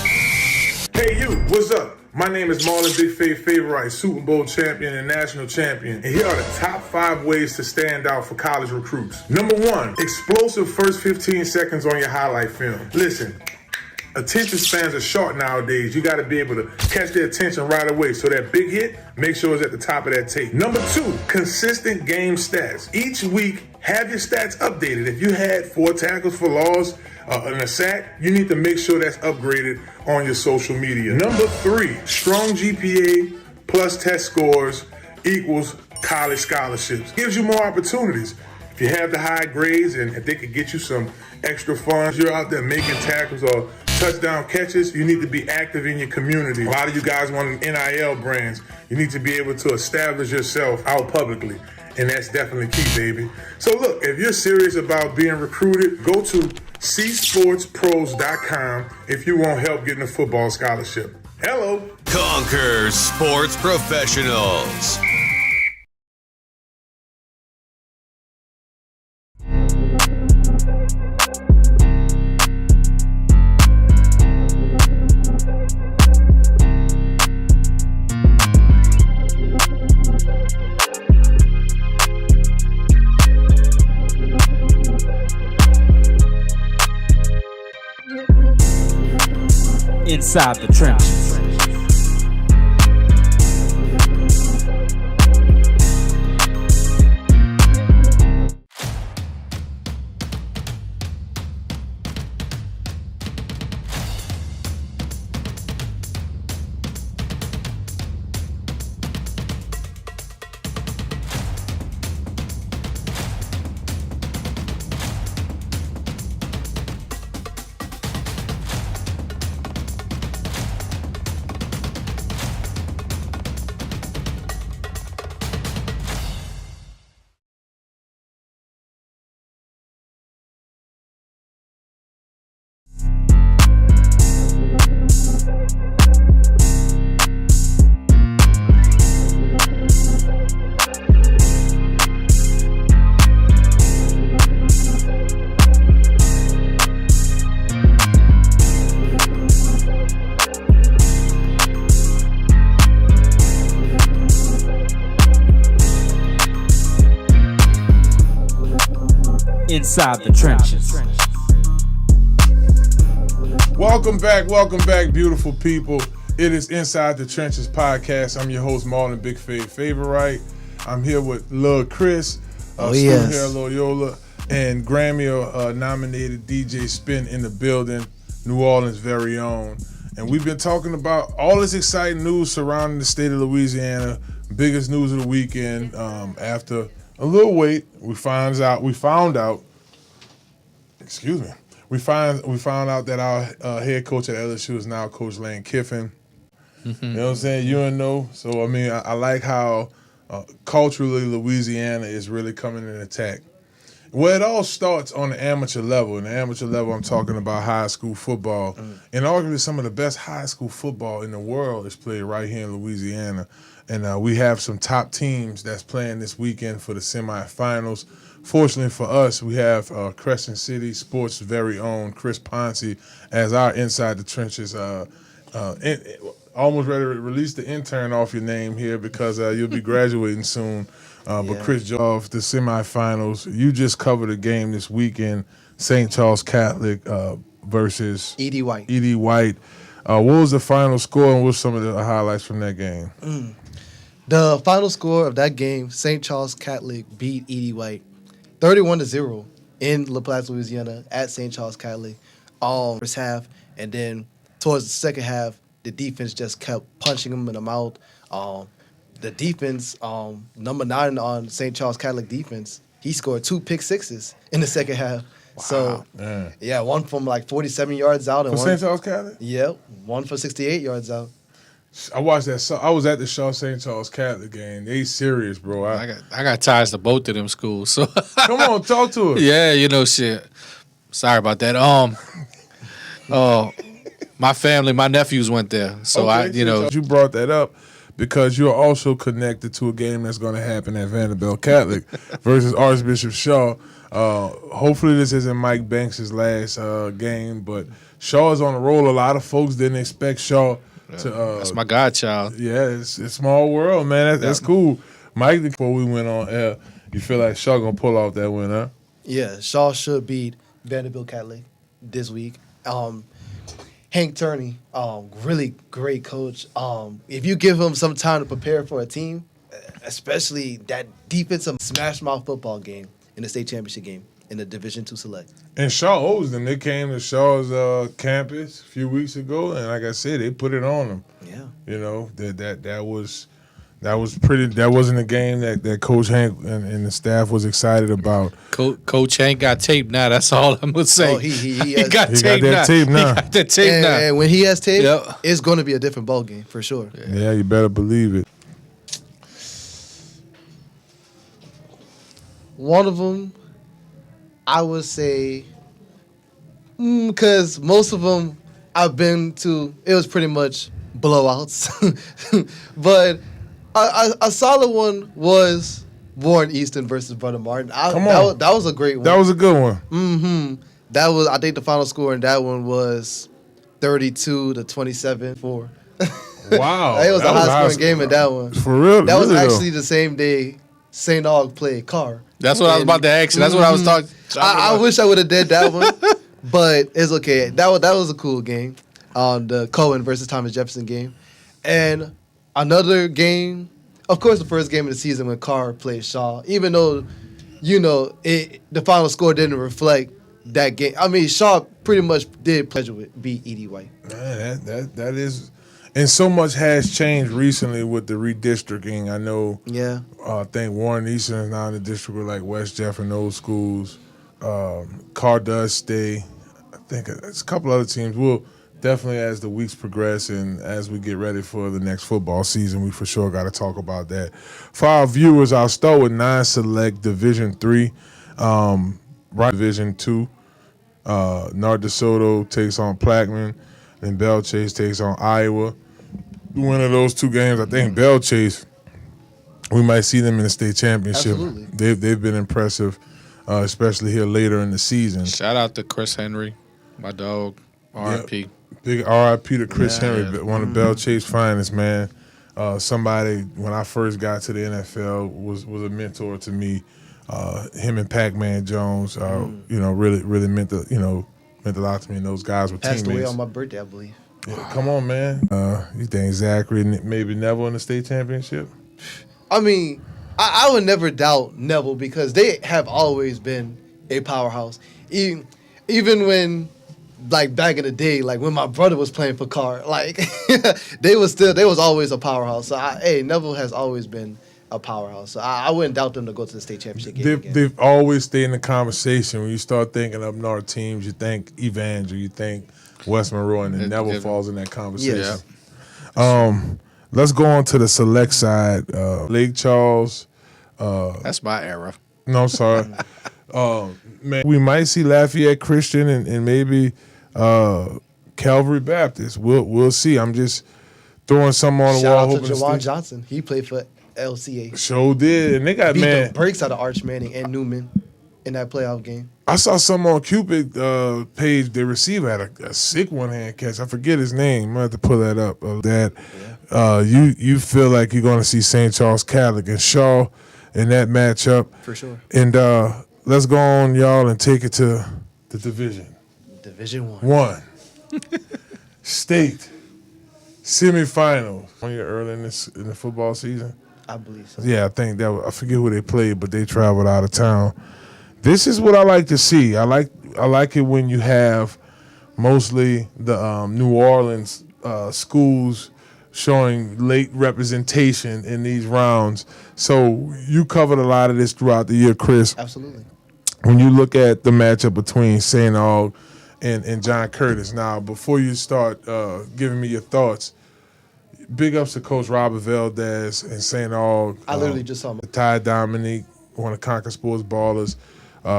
Hey you, what's up? My name is Marlon, Big Favorite, Super Bowl champion and national champion. And here are the top 5 ways to stand out for college recruits. Number 1, explosive first 15 seconds on your highlight film. Listen, attention spans are short nowadays. You got to be able to catch their attention right away. So that big hit, make sure it's at the top of that tape. Number 2, consistent game stats. Each week, have your stats updated. If you had 4 tackles for loss and a sack, you need to make sure that's upgraded on your social media. Number 3, strong GPA plus test scores equals college scholarships. Gives you more opportunities. If you have the high grades and if they could get you some extra funds, you're out there making tackles or touchdown catches, you need to be active in your community. A lot of you guys want NIL brands. You need to be able to establish yourself out publicly. And that's definitely key, baby. So look, if you're serious about being recruited, go to csportspros.com if you want help getting a football scholarship. Hello. Conquer Sports Professionals. Inside the trenches. Inside the trenches. Welcome back, beautiful people. It is Inside the Trenches podcast. I'm your host, Marlon, Big Favorite. I'm here with Lil Chris, student yes. here at Loyola, and Grammy-nominated DJ Spin in the building, New Orleans' very own. And we've been talking about all this exciting news surrounding the state of Louisiana. Biggest news of the weekend. After a little wait, we found out. Excuse me. We found out that our head coach at LSU is now Coach Lane Kiffin. Mm-hmm. You know what I'm saying? You and know. So I mean, I like how culturally Louisiana is really coming in attack. Well, it all starts on the amateur level. In the amateur level, I'm talking about high school football. And arguably some of the best high school football in the world is played right here in Louisiana. And we have some top teams that's playing this weekend for the semifinals. Fortunately for us, we have Crescent City Sports' very own Chris Ponce as our Inside the Trenches. Almost ready to release the intern off your name here because you'll be graduating soon. But Chris, off the semifinals, you just covered a game this weekend, St. Charles Catholic versus E.D. White. E.D. White. What was the final score and what were some of the highlights from that game? The final score of that game, St. Charles Catholic beat E.D. White 31-0 in LaPlace, Louisiana at St. Charles Catholic first half. And then towards the second half, the defense just kept punching them in the mouth. The defense, number 9 on St. Charles Catholic defense, he scored 2 pick sixes in the second half. Wow, so, man. One from like 47 yards out. And for St. Charles Catholic? Yep, one for 68 yards out. I watched that. I was at the Shaw St. Charles Catholic game. They serious, bro. I got ties to both of them schools. So come on, talk to us. Yeah, shit. Sorry about that. My family, my nephews went there, so okay, you brought that up because you're also connected to a game that's going to happen at Vanderbilt Catholic versus Archbishop Shaw. Hopefully, this isn't Mike Banks' last game, but Shaw is on a roll. A lot of folks didn't expect Shaw. That's my godchild. Yeah, it's a small world, man. That's cool. Mike, before we went on air, you feel like Shaw gonna pull off that win, huh? Yeah, Shaw should beat Vanderbilt Catholic this week. Hank Turney, really great coach. If you give him some time to prepare for a team, especially that defensive smash mouth football game in the state championship game in the Division II Select. And Shaw owes them. They came to Shaw's campus a few weeks ago, and like I said, they put it on them. Yeah, that was pretty. That wasn't a game that Coach Hank and the staff was excited about. Coach Hank got tape now. That's all I'm gonna say. Oh, he got tape now. He got that tape now. And when he has tape, it's going to be a different ball game for sure. Yeah, you better believe it. One of them, I would say, because most of them I've been to, it was pretty much blowouts. But a solid one was Warren Easton versus Brother Martin. That was a great one. That was a good one. Mm-hmm. That was, I think the final score in that one was 32-27 for. Wow. It was a high-scoring game in that one. For real? That was really actually the same day St. Aug played Carr. That's what I was about to ask you. That's what I was talking about. I wish I would have did that one, but it's okay. That was a cool game, the Cohen versus Thomas Jefferson game. And another game, of course, the first game of the season when Carr played Shaw, even though, the final score didn't reflect that game. I mean, Shaw pretty much did beat E.D. White. Man, that is... And so much has changed recently with the redistricting. I know. Yeah. I think Warren Easton is now in the district with like West Jeff and those schools. Carr does stay. I think it's a couple other teams. We'll definitely, as the weeks progress and as we get ready for the next football season, we for sure got to talk about that. For our viewers, I'll start with non-select Division III, right Division II. North DeSoto takes on Plaquemine. And Belle Chase takes on Iowa. The winner of those two games, I think Belle Chase, we might see them in the state championship. Absolutely. They've been impressive, especially here later in the season. Shout out to Chris Henry, my dog, R.I.P. Big R.I.P. to Chris Henry, one of Belle Chase's finest, man. Somebody, when I first got to the NFL, was a mentor to me. Him and Pac-Man Jones, really meant a lot to me, and those guys were Passed teammates. away on my birthday, I believe. Yeah, come on, man. You think Zachary maybe Neville in the state championship? I mean, I would never doubt Neville because they have always been a powerhouse. Even when, like, back in the day, like when my brother was playing for Carr, like they was always a powerhouse. So Neville has always been a powerhouse. So I wouldn't doubt them to go to the state championship game again. They've always stayed in the conversation. When you start thinking up north teams, you think Evangel, you think West Monroe, and then Neville falls in that conversation. Yes. Let's go on to the select side. Lake Charles. That's my era. No, I'm sorry. Man, we might see Lafayette Christian and maybe Calvary Baptist. We'll see. I'm just throwing something on the Shout wall. out to Jawan Johnson. He played for LCA. Sure did, and they got Beat the brakes out of Arch Manning and Newman in that playoff game. I saw some on Cupid page. The receiver had a sick one-hand catch. I forget his name. I'm gonna have to pull that up. You feel like you're gonna see St. Charles Catholic and Shaw in that matchup For sure. And let's go on, y'all, and take it to the division. Division 1. 1. State semifinals. 1 year early in the football season. I believe so. Yeah, I think that I forget who they played, but they traveled out of town. This is what I like to see. I like it when you have mostly the New Orleans schools showing late representation in these rounds. So you covered a lot of this throughout the year, Chris. Absolutely. When you look at the matchup between St. Aug and John Curtis. Now, before you start giving me your thoughts, big ups to Coach Robert Valdez and St. Aug. I literally just saw him. Ty Dominique, one of Concord Sports Ballers.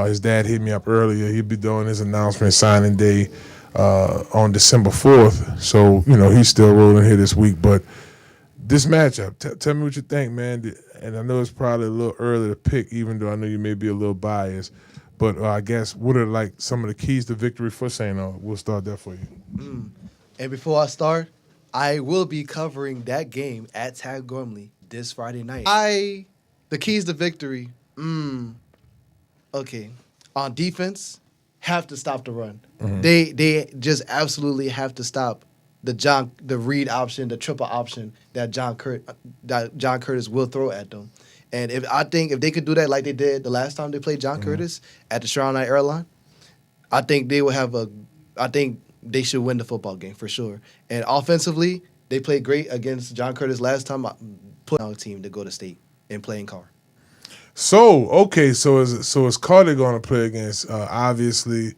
His dad hit me up earlier. He'll be doing his announcement signing day on December 4th. So, he's still rolling here this week. But this matchup, tell me what you think, man. And I know it's probably a little early to pick, even though I know you may be a little biased. But I guess what are some of the keys to victory for St. Aug? We'll start there for you. And before I start, I will be covering that game at Tad Gormley this Friday night. The keys to victory, okay. On defense, have to stop the run. Mm-hmm. They just absolutely have to stop the read option, the triple option that John Curtis will throw at them. And if they could do that like they did the last time they played John Curtis at the Shrine Night Airline, I think they will I think they should win the football game for sure. And offensively, they played great against John Curtis last time. I put on a team to go to state and play in Carr. So, okay, so is Carter going to play against? Obviously,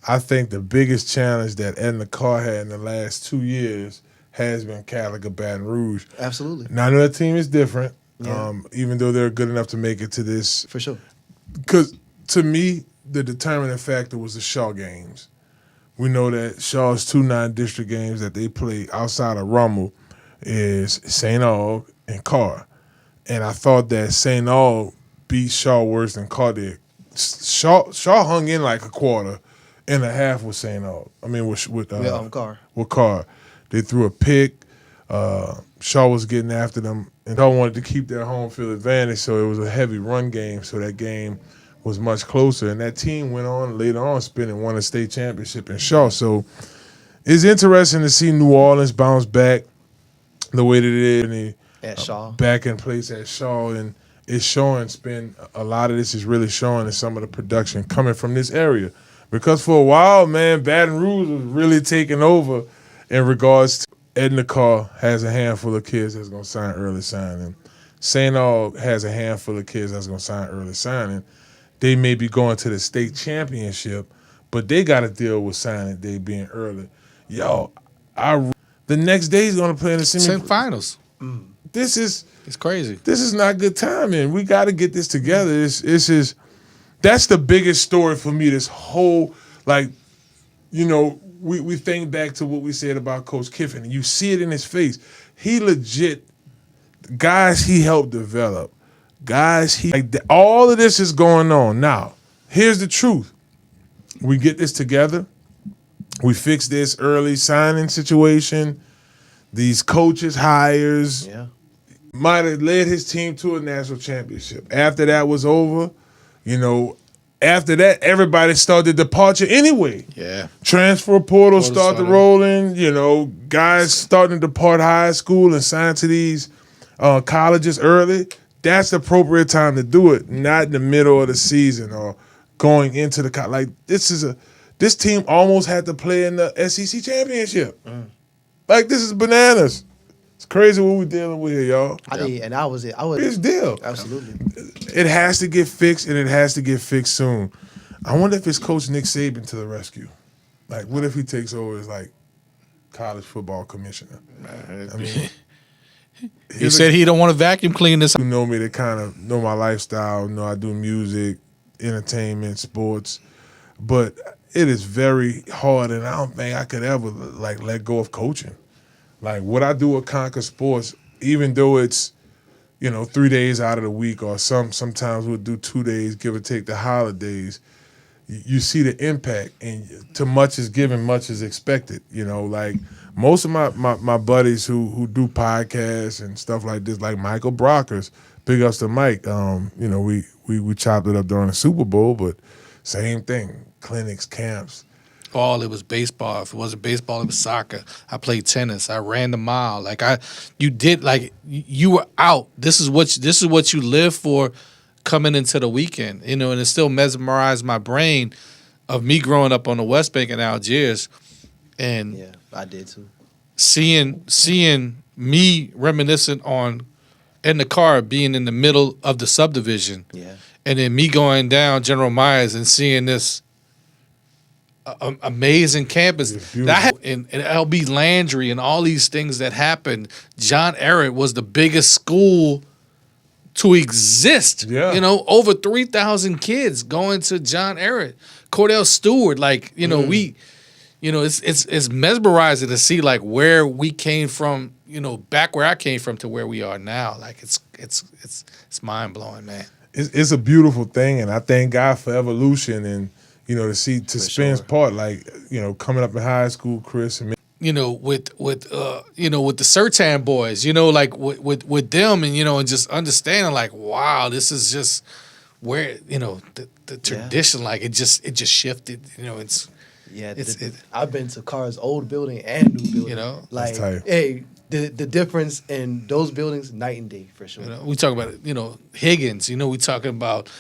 I think the biggest challenge that Edna Carr had in the last 2 years has been Catholic of Baton Rouge. Absolutely. Now, I know that team is different, Yeah. even though they're good enough to make it to this. For sure. Because, to me, the determining factor was the Shaw games. We know that Shaw's 2 non-district games that they play outside of Rummel is St. Aug and Carr. And I thought that St. Aug beat Shaw worse than Carr did. Shaw hung in like a quarter and a half with St. Aug. I mean, with Carr. With Carr. They threw a pick. Shaw was getting after them. And Shaw wanted to keep their home field advantage, so it was a heavy run game. So that game was much closer. And that team went on later on spinning, won a state championship in Shaw. So it's interesting to see New Orleans bounce back the way that it is. At Shaw. Back in place at Shaw. And it's showing, a lot of this is really showing in some of the production coming from this area. Because for a while, man, Baton Rouge was really taking over in regards to Edna Carr has a handful of kids that's going to sign early signing. St. Aug has a handful of kids that's going to sign early signing. They may be going to the state championship, but they got to deal with signing day being early. Yo, the next day he's going to play in the Semifinals. It's crazy. This is not good timing. We got to get this together. That's the biggest story for me. This whole, we think back to what we said about Coach Kiffin, and you see it in his face. He legit, guys he helped develop, all of this is going on. Now, here's the truth. We get this together. We fix this early signing situation. These coaches hires might have led his team to a national championship. After that was over, after that, everybody started departure anyway. Yeah. Transfer portal started rolling. Guys starting to depart high school and sign to these colleges early. that's the appropriate time to do it, not in the middle of the season or going into the like. This team almost had to play in the SEC championship. Like, this is bananas. It's crazy what we're dealing with here, y'all. I was It's deal. absolutely. It has to get fixed, and it has to get fixed soon. I wonder if it's Coach Nick Saban to the rescue. Like, what if he takes over as, like, college football commissioner? I mean, He said he don't want to vacuum clean this. who know me, they kind of know my lifestyle, know I do music, entertainment, sports. But it is very hard, and I don't think I could ever, like, let go of coaching. Like, what I do with Conquer Sports, even though it's, 3 days out of the week, or sometimes we'll do 2 days, give or take the holidays, you see the impact, and too much is given, much is expected. Like most of my buddies who do podcasts and stuff like this, like Michael Brockers, big ups to Mike. We chopped it up during the Super Bowl, but same thing, clinics, camps. It was baseball. If it wasn't baseball, it was soccer. I played tennis. I ran the mile. You were out. This is what you live for coming into the weekend. And it still mesmerized my brain of me growing up on the West Bank in Algiers, and Yeah, I did too. seeing me reminiscent on in the car being in the middle of the subdivision. Yeah. And then me going down General Myers and seeing this amazing campus and LB Landry and all these things that happened. John Ehret was the biggest school to exist. Yeah. Over 3,000 kids going to John Ehret. Cordell Stewart, it's mesmerizing to see like where we came from, back where I came from to where we are now. Like it's mind blowing, man. It's a beautiful thing, and I thank God for evolution and to Spence part, like coming up in high school, Chris and me. With the Sertan boys, like with them, and and just understanding like, wow, this is just where the tradition, like it just shifted. I've been to Carr's old building and new building. That's tight. Hey, the difference in those buildings, night and day for sure. We talk about Higgins. We talking about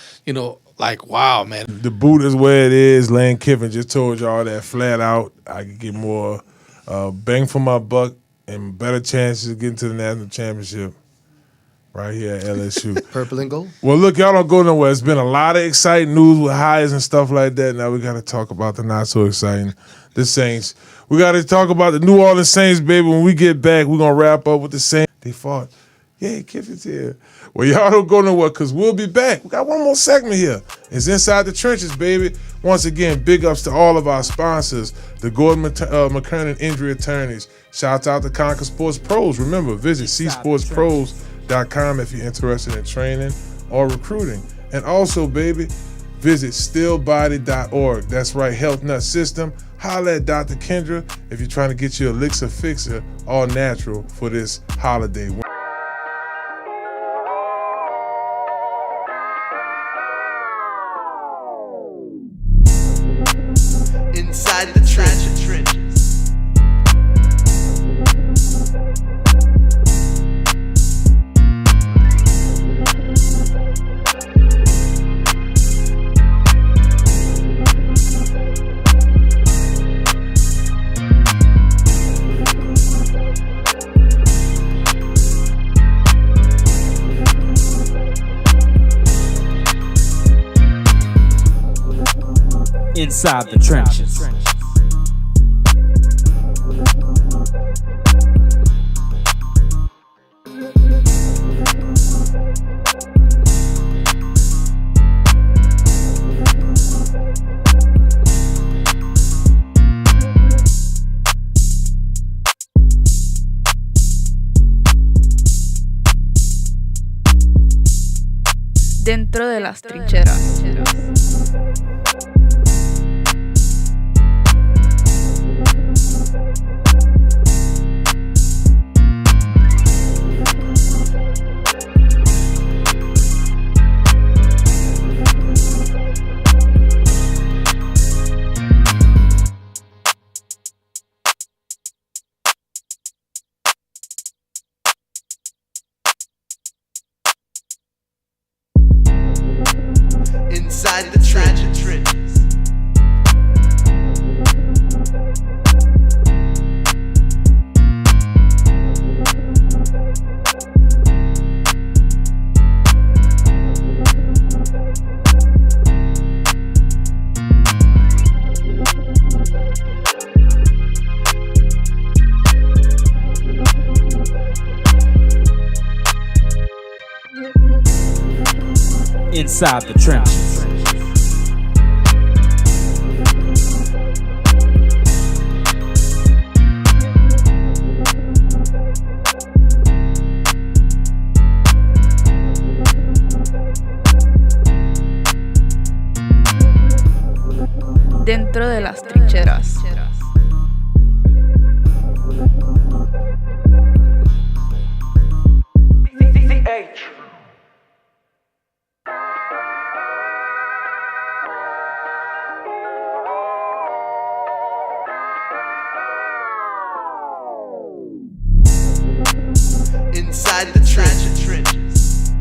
like, wow, man. The boot is where it is. Lane Kiffin just told y'all that flat out. I could get more bang for my buck and better chances of getting to the national championship right here at LSU. Purple and gold. Well, look, y'all don't go nowhere. It's been a lot of exciting news with hires and stuff like that. Now we got to talk about the not so exciting, the Saints. We got to talk about the New Orleans Saints, baby. When we get back, we're going to wrap up with the Saints. They fought. Yeah, Kiffin's here. Well, y'all don't go nowhere because we'll be back. We got one more segment here. It's Inside the Trenches, baby. Once again, big ups to all of our sponsors, the Gordon McKernan Injury Attorneys. Shouts out to Conquer Sports Pros. Remember, visit csportspros.com if you're interested in training or recruiting. And also, baby, visit stillbody.org. That's right, Health Nut System. Holla at Dr. Kendra if you're trying to get your elixir fixer all natural for this holiday. Inside the trenches. Inside the trenches. Dentro de las trincheras. Inside the trenches. Inside the trenches. Dentro de las trincheras. Inside the trenches.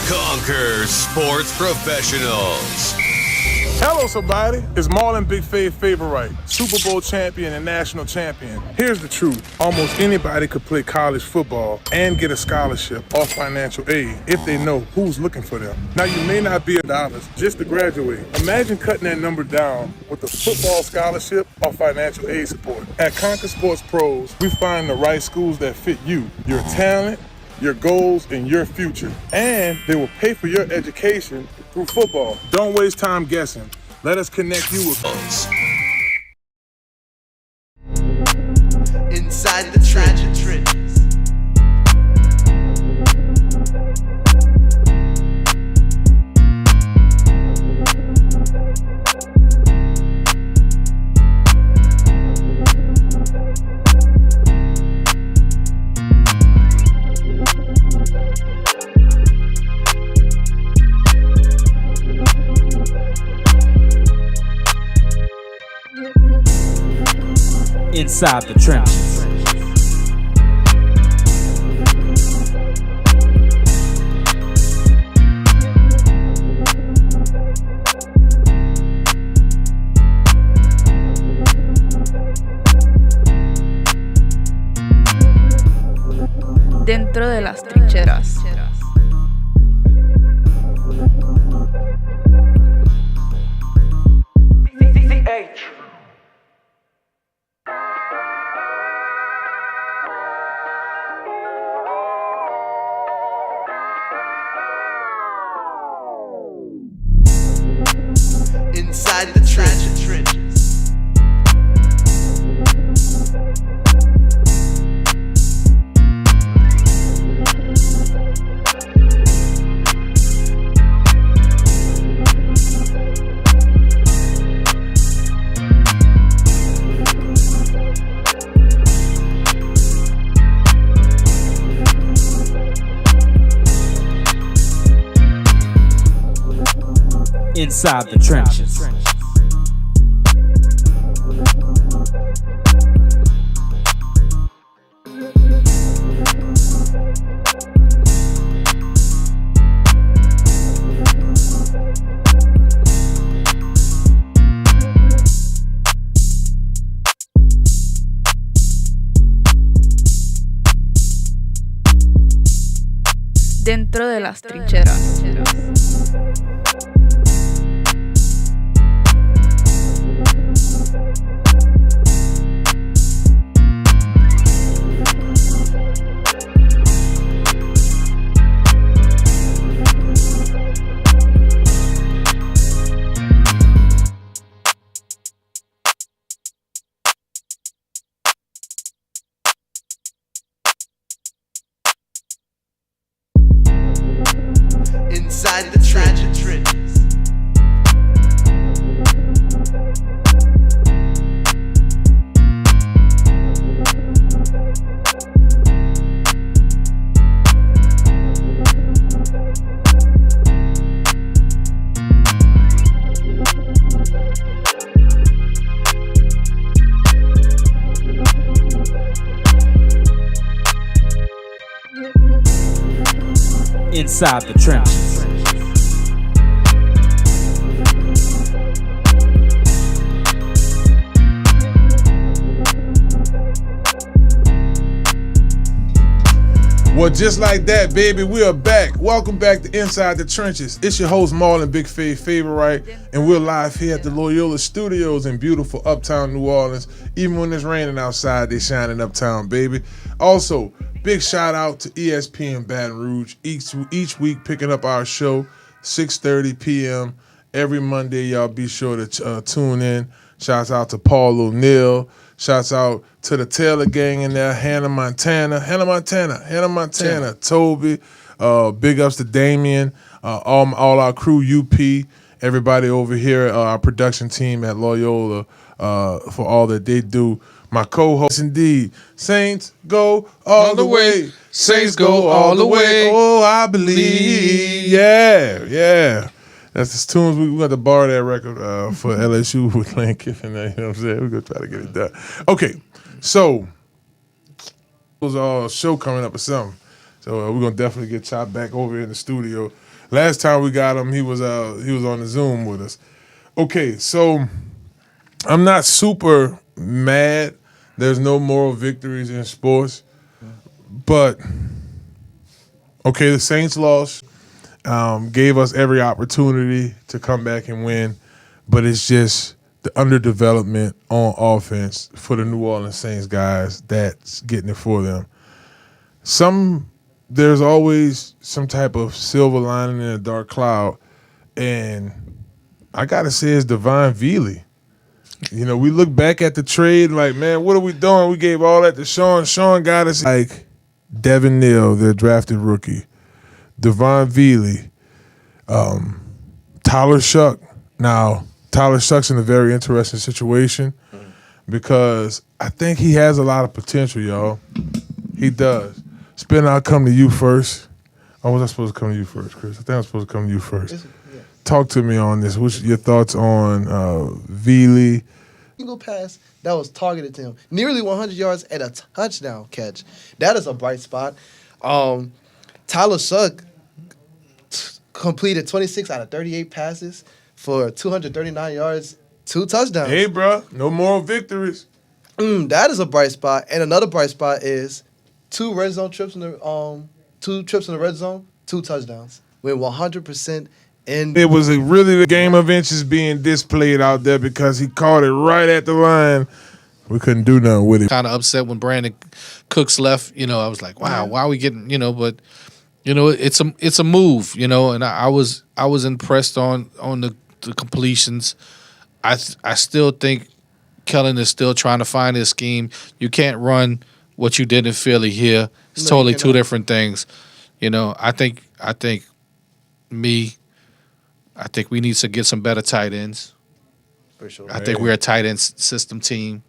Conquer Sports Professionals. Hello, somebody. It's Marlon Big Favorite, Super Bowl champion and national champion. Here's the truth. Almost anybody could play college football and get a scholarship or financial aid if they know who's looking for them. Now, you may not be $1 just to graduate. Imagine cutting that number down with a football scholarship or financial aid support. At Conquer Sports Pros, we find the right schools that fit you, your talent, your goals, and your future. And they will pay for your education through football. Don't waste time guessing. Let us connect you with us. Inside the trenches. Inside the trenches. Dentro de las trincheras. Inside the trenches. Inside the trenches. Dentro de las trincheras. Inside the trenches. Inside the trenches. Well, just like that, baby, we are back. Welcome back to Inside the Trenches. It's your host, Marlon, Big Favorite, and we're live here at the Loyola Studios in beautiful uptown New Orleans. Even when it's raining outside, they shining uptown, baby. Also, big shout out to ESPN Baton Rouge. Each week picking up our show, 6:30 p.m. every Monday. Y'all be sure to tune in. Shouts out to Paul O'Neill. Shouts out to the Taylor gang in there, Hannah Montana, Tobi. Big ups to Damian, all our crew, UP, everybody over here, our production team at Loyola for all that they do. My co-host, indeed, Saints go all the way. Saints go all the way. Oh, I believe. Yeah. That's the tunes. We got to borrow that record for LSU with playing Kiffin. You know what I'm saying? We're going to try to get it done. Okay, so there's a show coming up or something. So we're going to definitely get Chop back over in the studio. Last time we got him, he was on the Zoom with us. Okay, so I'm not super mad. There's no moral victories in sports. But, okay, the Saints lost. Gave us every opportunity to come back and win, but it's just the underdevelopment on offense for the New Orleans Saints guys that's getting it for them. There's always some type of silver lining in a dark cloud, and I gotta say it's Devon Veely. You know, we look back at the trade like, man, what are we doing? We gave all that to Sean. Sean got us like Devin Neal, their drafted rookie. Devon Veely, Tyler Shuck. Now, Tyler Shuck's in a very interesting situation because I think he has a lot of potential, y'all. He does. Spin, I'll come to you first. Or was I supposed to come to you first, Chris? I think I'm supposed to come to you first. Yeah. Talk to me on this. What's your thoughts on Veely? Single pass that was targeted to him. Nearly 100 yards and a touchdown catch. That is a bright spot. Tyler Shuck completed 26 out of 38 passes for 239 yards, 2 touchdowns. Hey, bro, no moral victories. That is a bright spot. And another bright spot is 2 red zone trips in the 2 trips in the red zone, 2 touchdowns. Went 100% in. It was really the game of inches being displayed out there because he caught it right at the line. We couldn't do nothing with it. Kind of upset when Brandon Cooks left. You know, I was like, wow, why are we getting, but it's a move, and I was impressed on the completions. I still think Kellen is still trying to find his scheme. You can't run what you did in Philly here. It's totally 2 different things. I think we need to get some better tight ends. For sure. I think we're a tight end system team.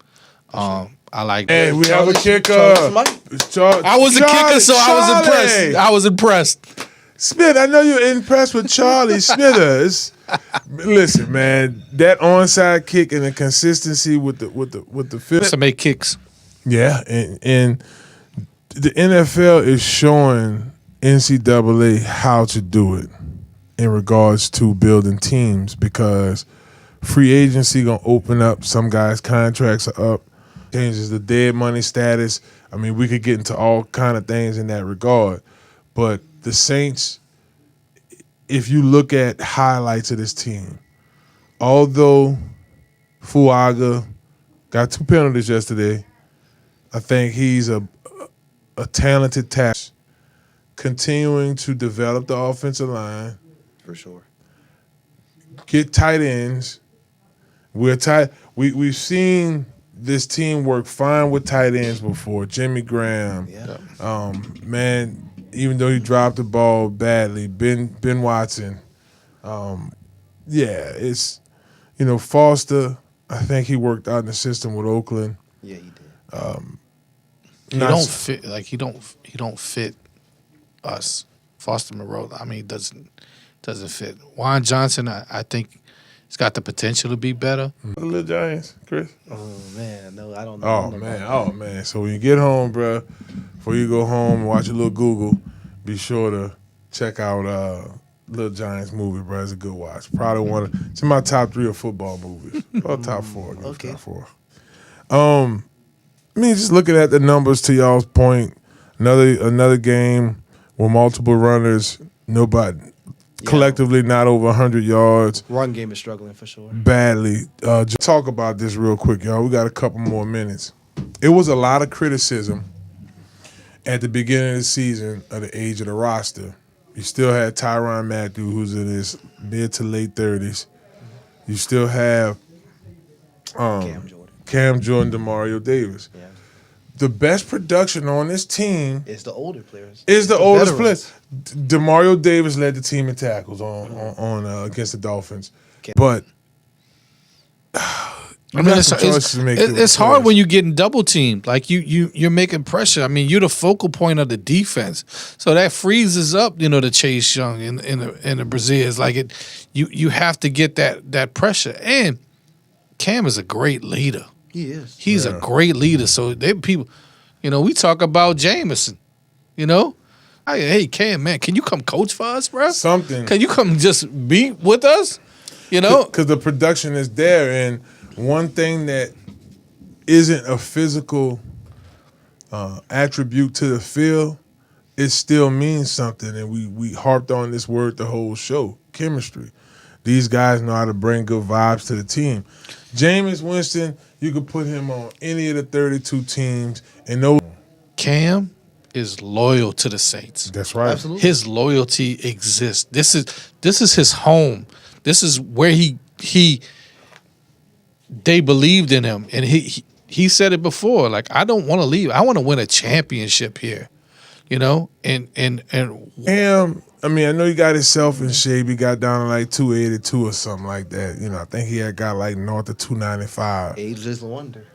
I like Hey, that. we have a kicker. I was a kicker, so I was impressed. Smith, I know you're impressed with Charlie Smithers. Listen, man, that onside kick and the consistency with the field To make kicks. Yeah, and the NFL is showing NCAA how to do it in regards to building teams because free agency gonna open up. Some guys' contracts are up. Changes the dead money status. I mean, we could get into all kind of things in that regard. But the Saints, if you look at highlights of this team, although Fuaga got 2 penalties yesterday, I think he's a talented tackle. Continuing to develop the offensive line. For sure. Get tight ends. We've seen this team work fine with tight ends before. Jimmy Graham. Yeah. Man, even though he dropped the ball badly, Ben Watson. It's Foster. I think he worked out in the system with Oakland. Yeah, he did. He don't fit. Like he don't fit us. Foster Moreau. I mean, doesn't fit. Juan Johnson. I think he's got the potential to be better. The Little Giants, Chris. Oh man, no, I don't know. Oh man. So when you get home, bro, before you go home and watch a little Google, be sure to check out Little Giants movie, bro. It's a good watch. Probably it's in my top 3 of football movies. Or top 4. Okay. Top 4. I mean, just looking at the numbers to y'all's point, another game with multiple runners, nobody collectively not over 100 yards. Run game is struggling for sure. Badly. Just talk about this real quick, y'all. We got a couple more minutes. It was a lot of criticism at the beginning of the season of the age of the roster. You still had Tyrann Mathieu, who's in his mid to late 30s. You still have Cam Jordan, DeMario Davis. Yeah. The best production on this team It's the older players. is the oldest player. veterans. DeMario Davis led the team in tackles on against the Dolphins. But I mean, it's hard when you're getting double teamed. Like you're making pressure. I mean, you're the focal point of the defense, so that freezes up, the Chase Young in the Brazils. Like you have to get that pressure. And Cam is a great leader. He is. He's a great leader. So people, we talk about Jameson. Hey Cam, man, can you come coach for us, bro? Something. Can you come just be with us? Because the production is there, and one thing that isn't a physical attribute to the field, it still means something. And we harped on this word the whole show: chemistry. These guys know how to bring good vibes to the team. Jameis Winston, you could put him on any of the 32 teams, and no. Cam is loyal to the Saints. That's right. Absolutely. His loyalty exists. This is his home. This is where they believed in him, and he said it before. Like, I don't want to leave. I want to win a championship here, And Cam, I mean, I know he got himself in shape. He got down to like 282 or something like that. I think he had got like north of 295. Ageless wonder.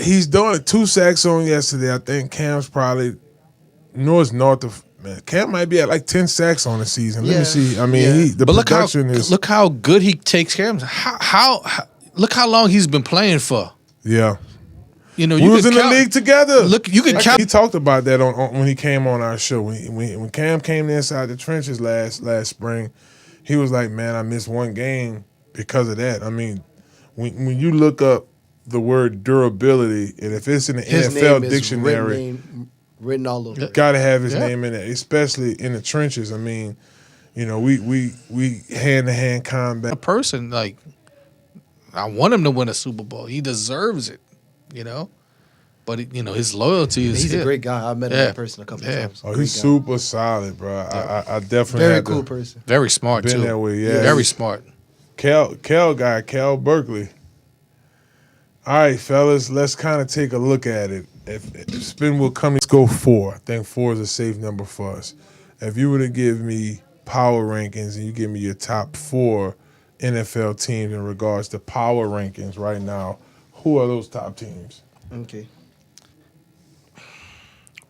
He's doing 2 sacks on yesterday. I think Cam's probably north of. Man, Cam might be at like 10 sacks on the season. Let me see. I mean, the production is. Look how good he takes care of him. How look how long he's been playing for. Yeah. We was in the league together. Look, you can count. He talked about that on when he came on our show. When Cam came inside the trenches last spring, he was like, "Man, I missed one game because of that." I mean, when you look up the word durability, and if it's in the His NFL name is dictionary, written all over. got to have his name in it, especially in the trenches. I mean, we hand-to-hand combat. A person like, I want him to win a Super Bowl. He deserves it, But his loyalty is. He's here. a great guy. I met him in person a couple of times. Oh, Great he's guy. super solid, bro. I definitely Very had cool to person. Very smart been too. that way. Yeah, Very smart. Cal Berkeley. All right, fellas, let's kind of take a look at it. If spin will come, let's go 4. I think 4 is a safe number for us. If you were to give me power rankings and you give me your top 4 NFL teams in regards to power rankings right now, who are those top teams? Okay.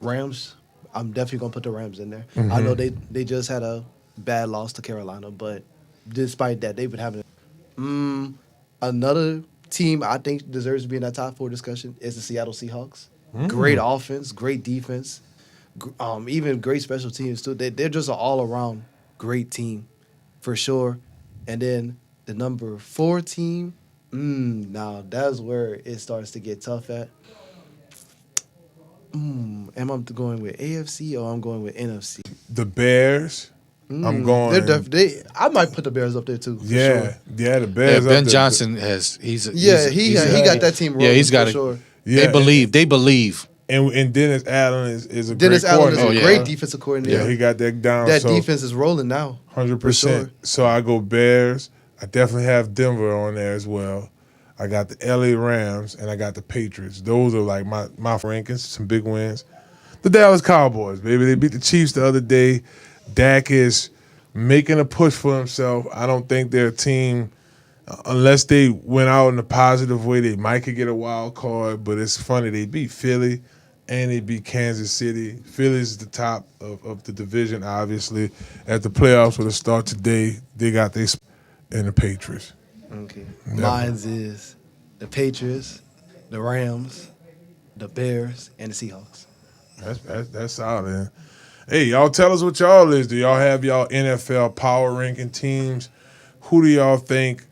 Rams. I'm definitely gonna put the Rams in there. Mm-hmm. I know they just had a bad loss to Carolina, but despite that, they've been having another team I think deserves to be in that top 4 discussion is the Seattle Seahawks. Great offense, great defense, even great special teams too. They're just an all around great team, for sure. And then the number 4 team, now that's where it starts to get tough at. Am I going with AFC or I'm going with NFC? The Bears. I'm going. I might put the Bears up there too. For Yeah, sure. yeah, the Bears. Ben up there. Johnson he got that team rolling. Yeah, he's got for it. sure. Yeah, They believe. And Dennis Allen is a Dennis great Allen is coordinator. a great defensive coordinator. Yeah, he got that down. That so defense is rolling now. 100%. For sure. So I go Bears. I definitely have Denver on there as well. I got the LA Rams and I got the Patriots. Those are like my rankings, some big wins. The Dallas Cowboys, baby. They beat the Chiefs the other day. Dak is making a push for himself. I don't think they're a team, unless they went out in a positive way, they might could get a wild card. But it's funny, they beat Philly and they beat Kansas City. Philly's the top of the division, obviously. At the playoffs will start today, they got their and the Patriots. Okay. Yeah. Mine's is the Patriots, the Rams, the Bears, and the Seahawks. That's solid. Hey, y'all tell us what y'all is. Do y'all have y'all NFL power ranking teams? Who do y'all think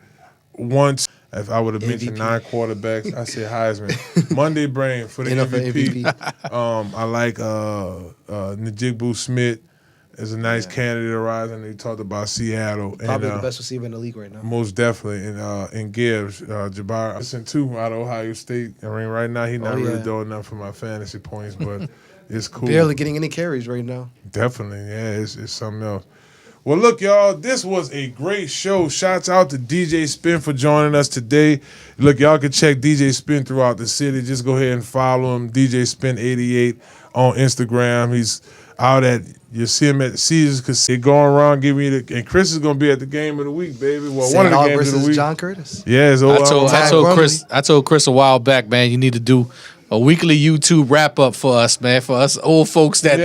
once? If I would have mentioned 9 quarterbacks, I say Heisman. Monday Brain for the NFL MVP. I like Najigbu Smith is a nice candidate arising. They talked about Seattle. Probably and, the best receiver in the league right now. Most definitely. And Gibbs, Jabbar. Listen, too, out of Ohio State. I mean, right now he's not really doing enough for my fantasy points, but it's cool. Barely getting any carries right now. Definitely, yeah, it's something else. Well, look, y'all, this was a great show. Shouts out to DJ Spin for joining us today. Look, y'all can check DJ Spin throughout the city. Just go ahead and follow him, DJ Spin88 on Instagram. He's out at, you see him at Caesars because they're going around giving you the, and Chris is going to be at the game of the week, baby. Well, one of the games of the week. John Curtis. Yeah, it's I told Chris a while back, man, you need to do a weekly YouTube wrap up for us, man, for us old folks that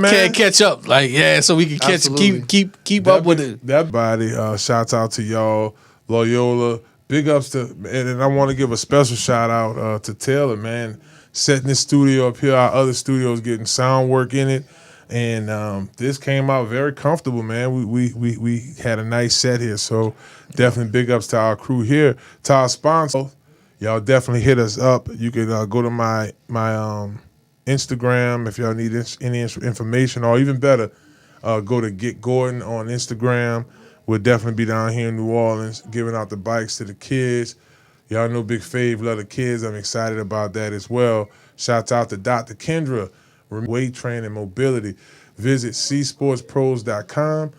can't catch up. Like, so we can keep up with it. Everybody, shouts out to y'all, Loyola. Big ups to, and I want to give a special shout out to Taylor, man, setting this studio up here. Our other studios getting sound work in it. And this came out very comfortable, man. We had a nice set here, so definitely big ups to our crew here. To our sponsor, y'all definitely hit us up. You can go to my Instagram if y'all need any information, or even better, go to Get Gordon on Instagram. We'll definitely be down here in New Orleans giving out the bikes to the kids. Y'all know Big Fave love the kids. I'm excited about that as well. Shouts out to Dr. Kendra, weight training mobility. Visit csportspros.com.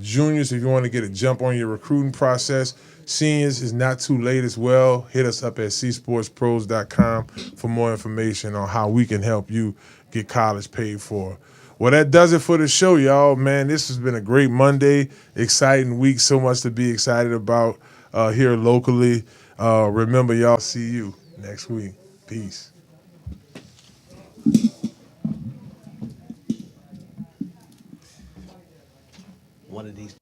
Juniors, if you want to get a jump on your recruiting process. Seniors, is not too late as well. Hit us up at csportspros.com for more information on how we can help you get college paid for. Well, that does it for the show, y'all. Man, this has been a great Monday, exciting week, so much to be excited about here locally. Remember, y'all, see you next week. Peace. One of these.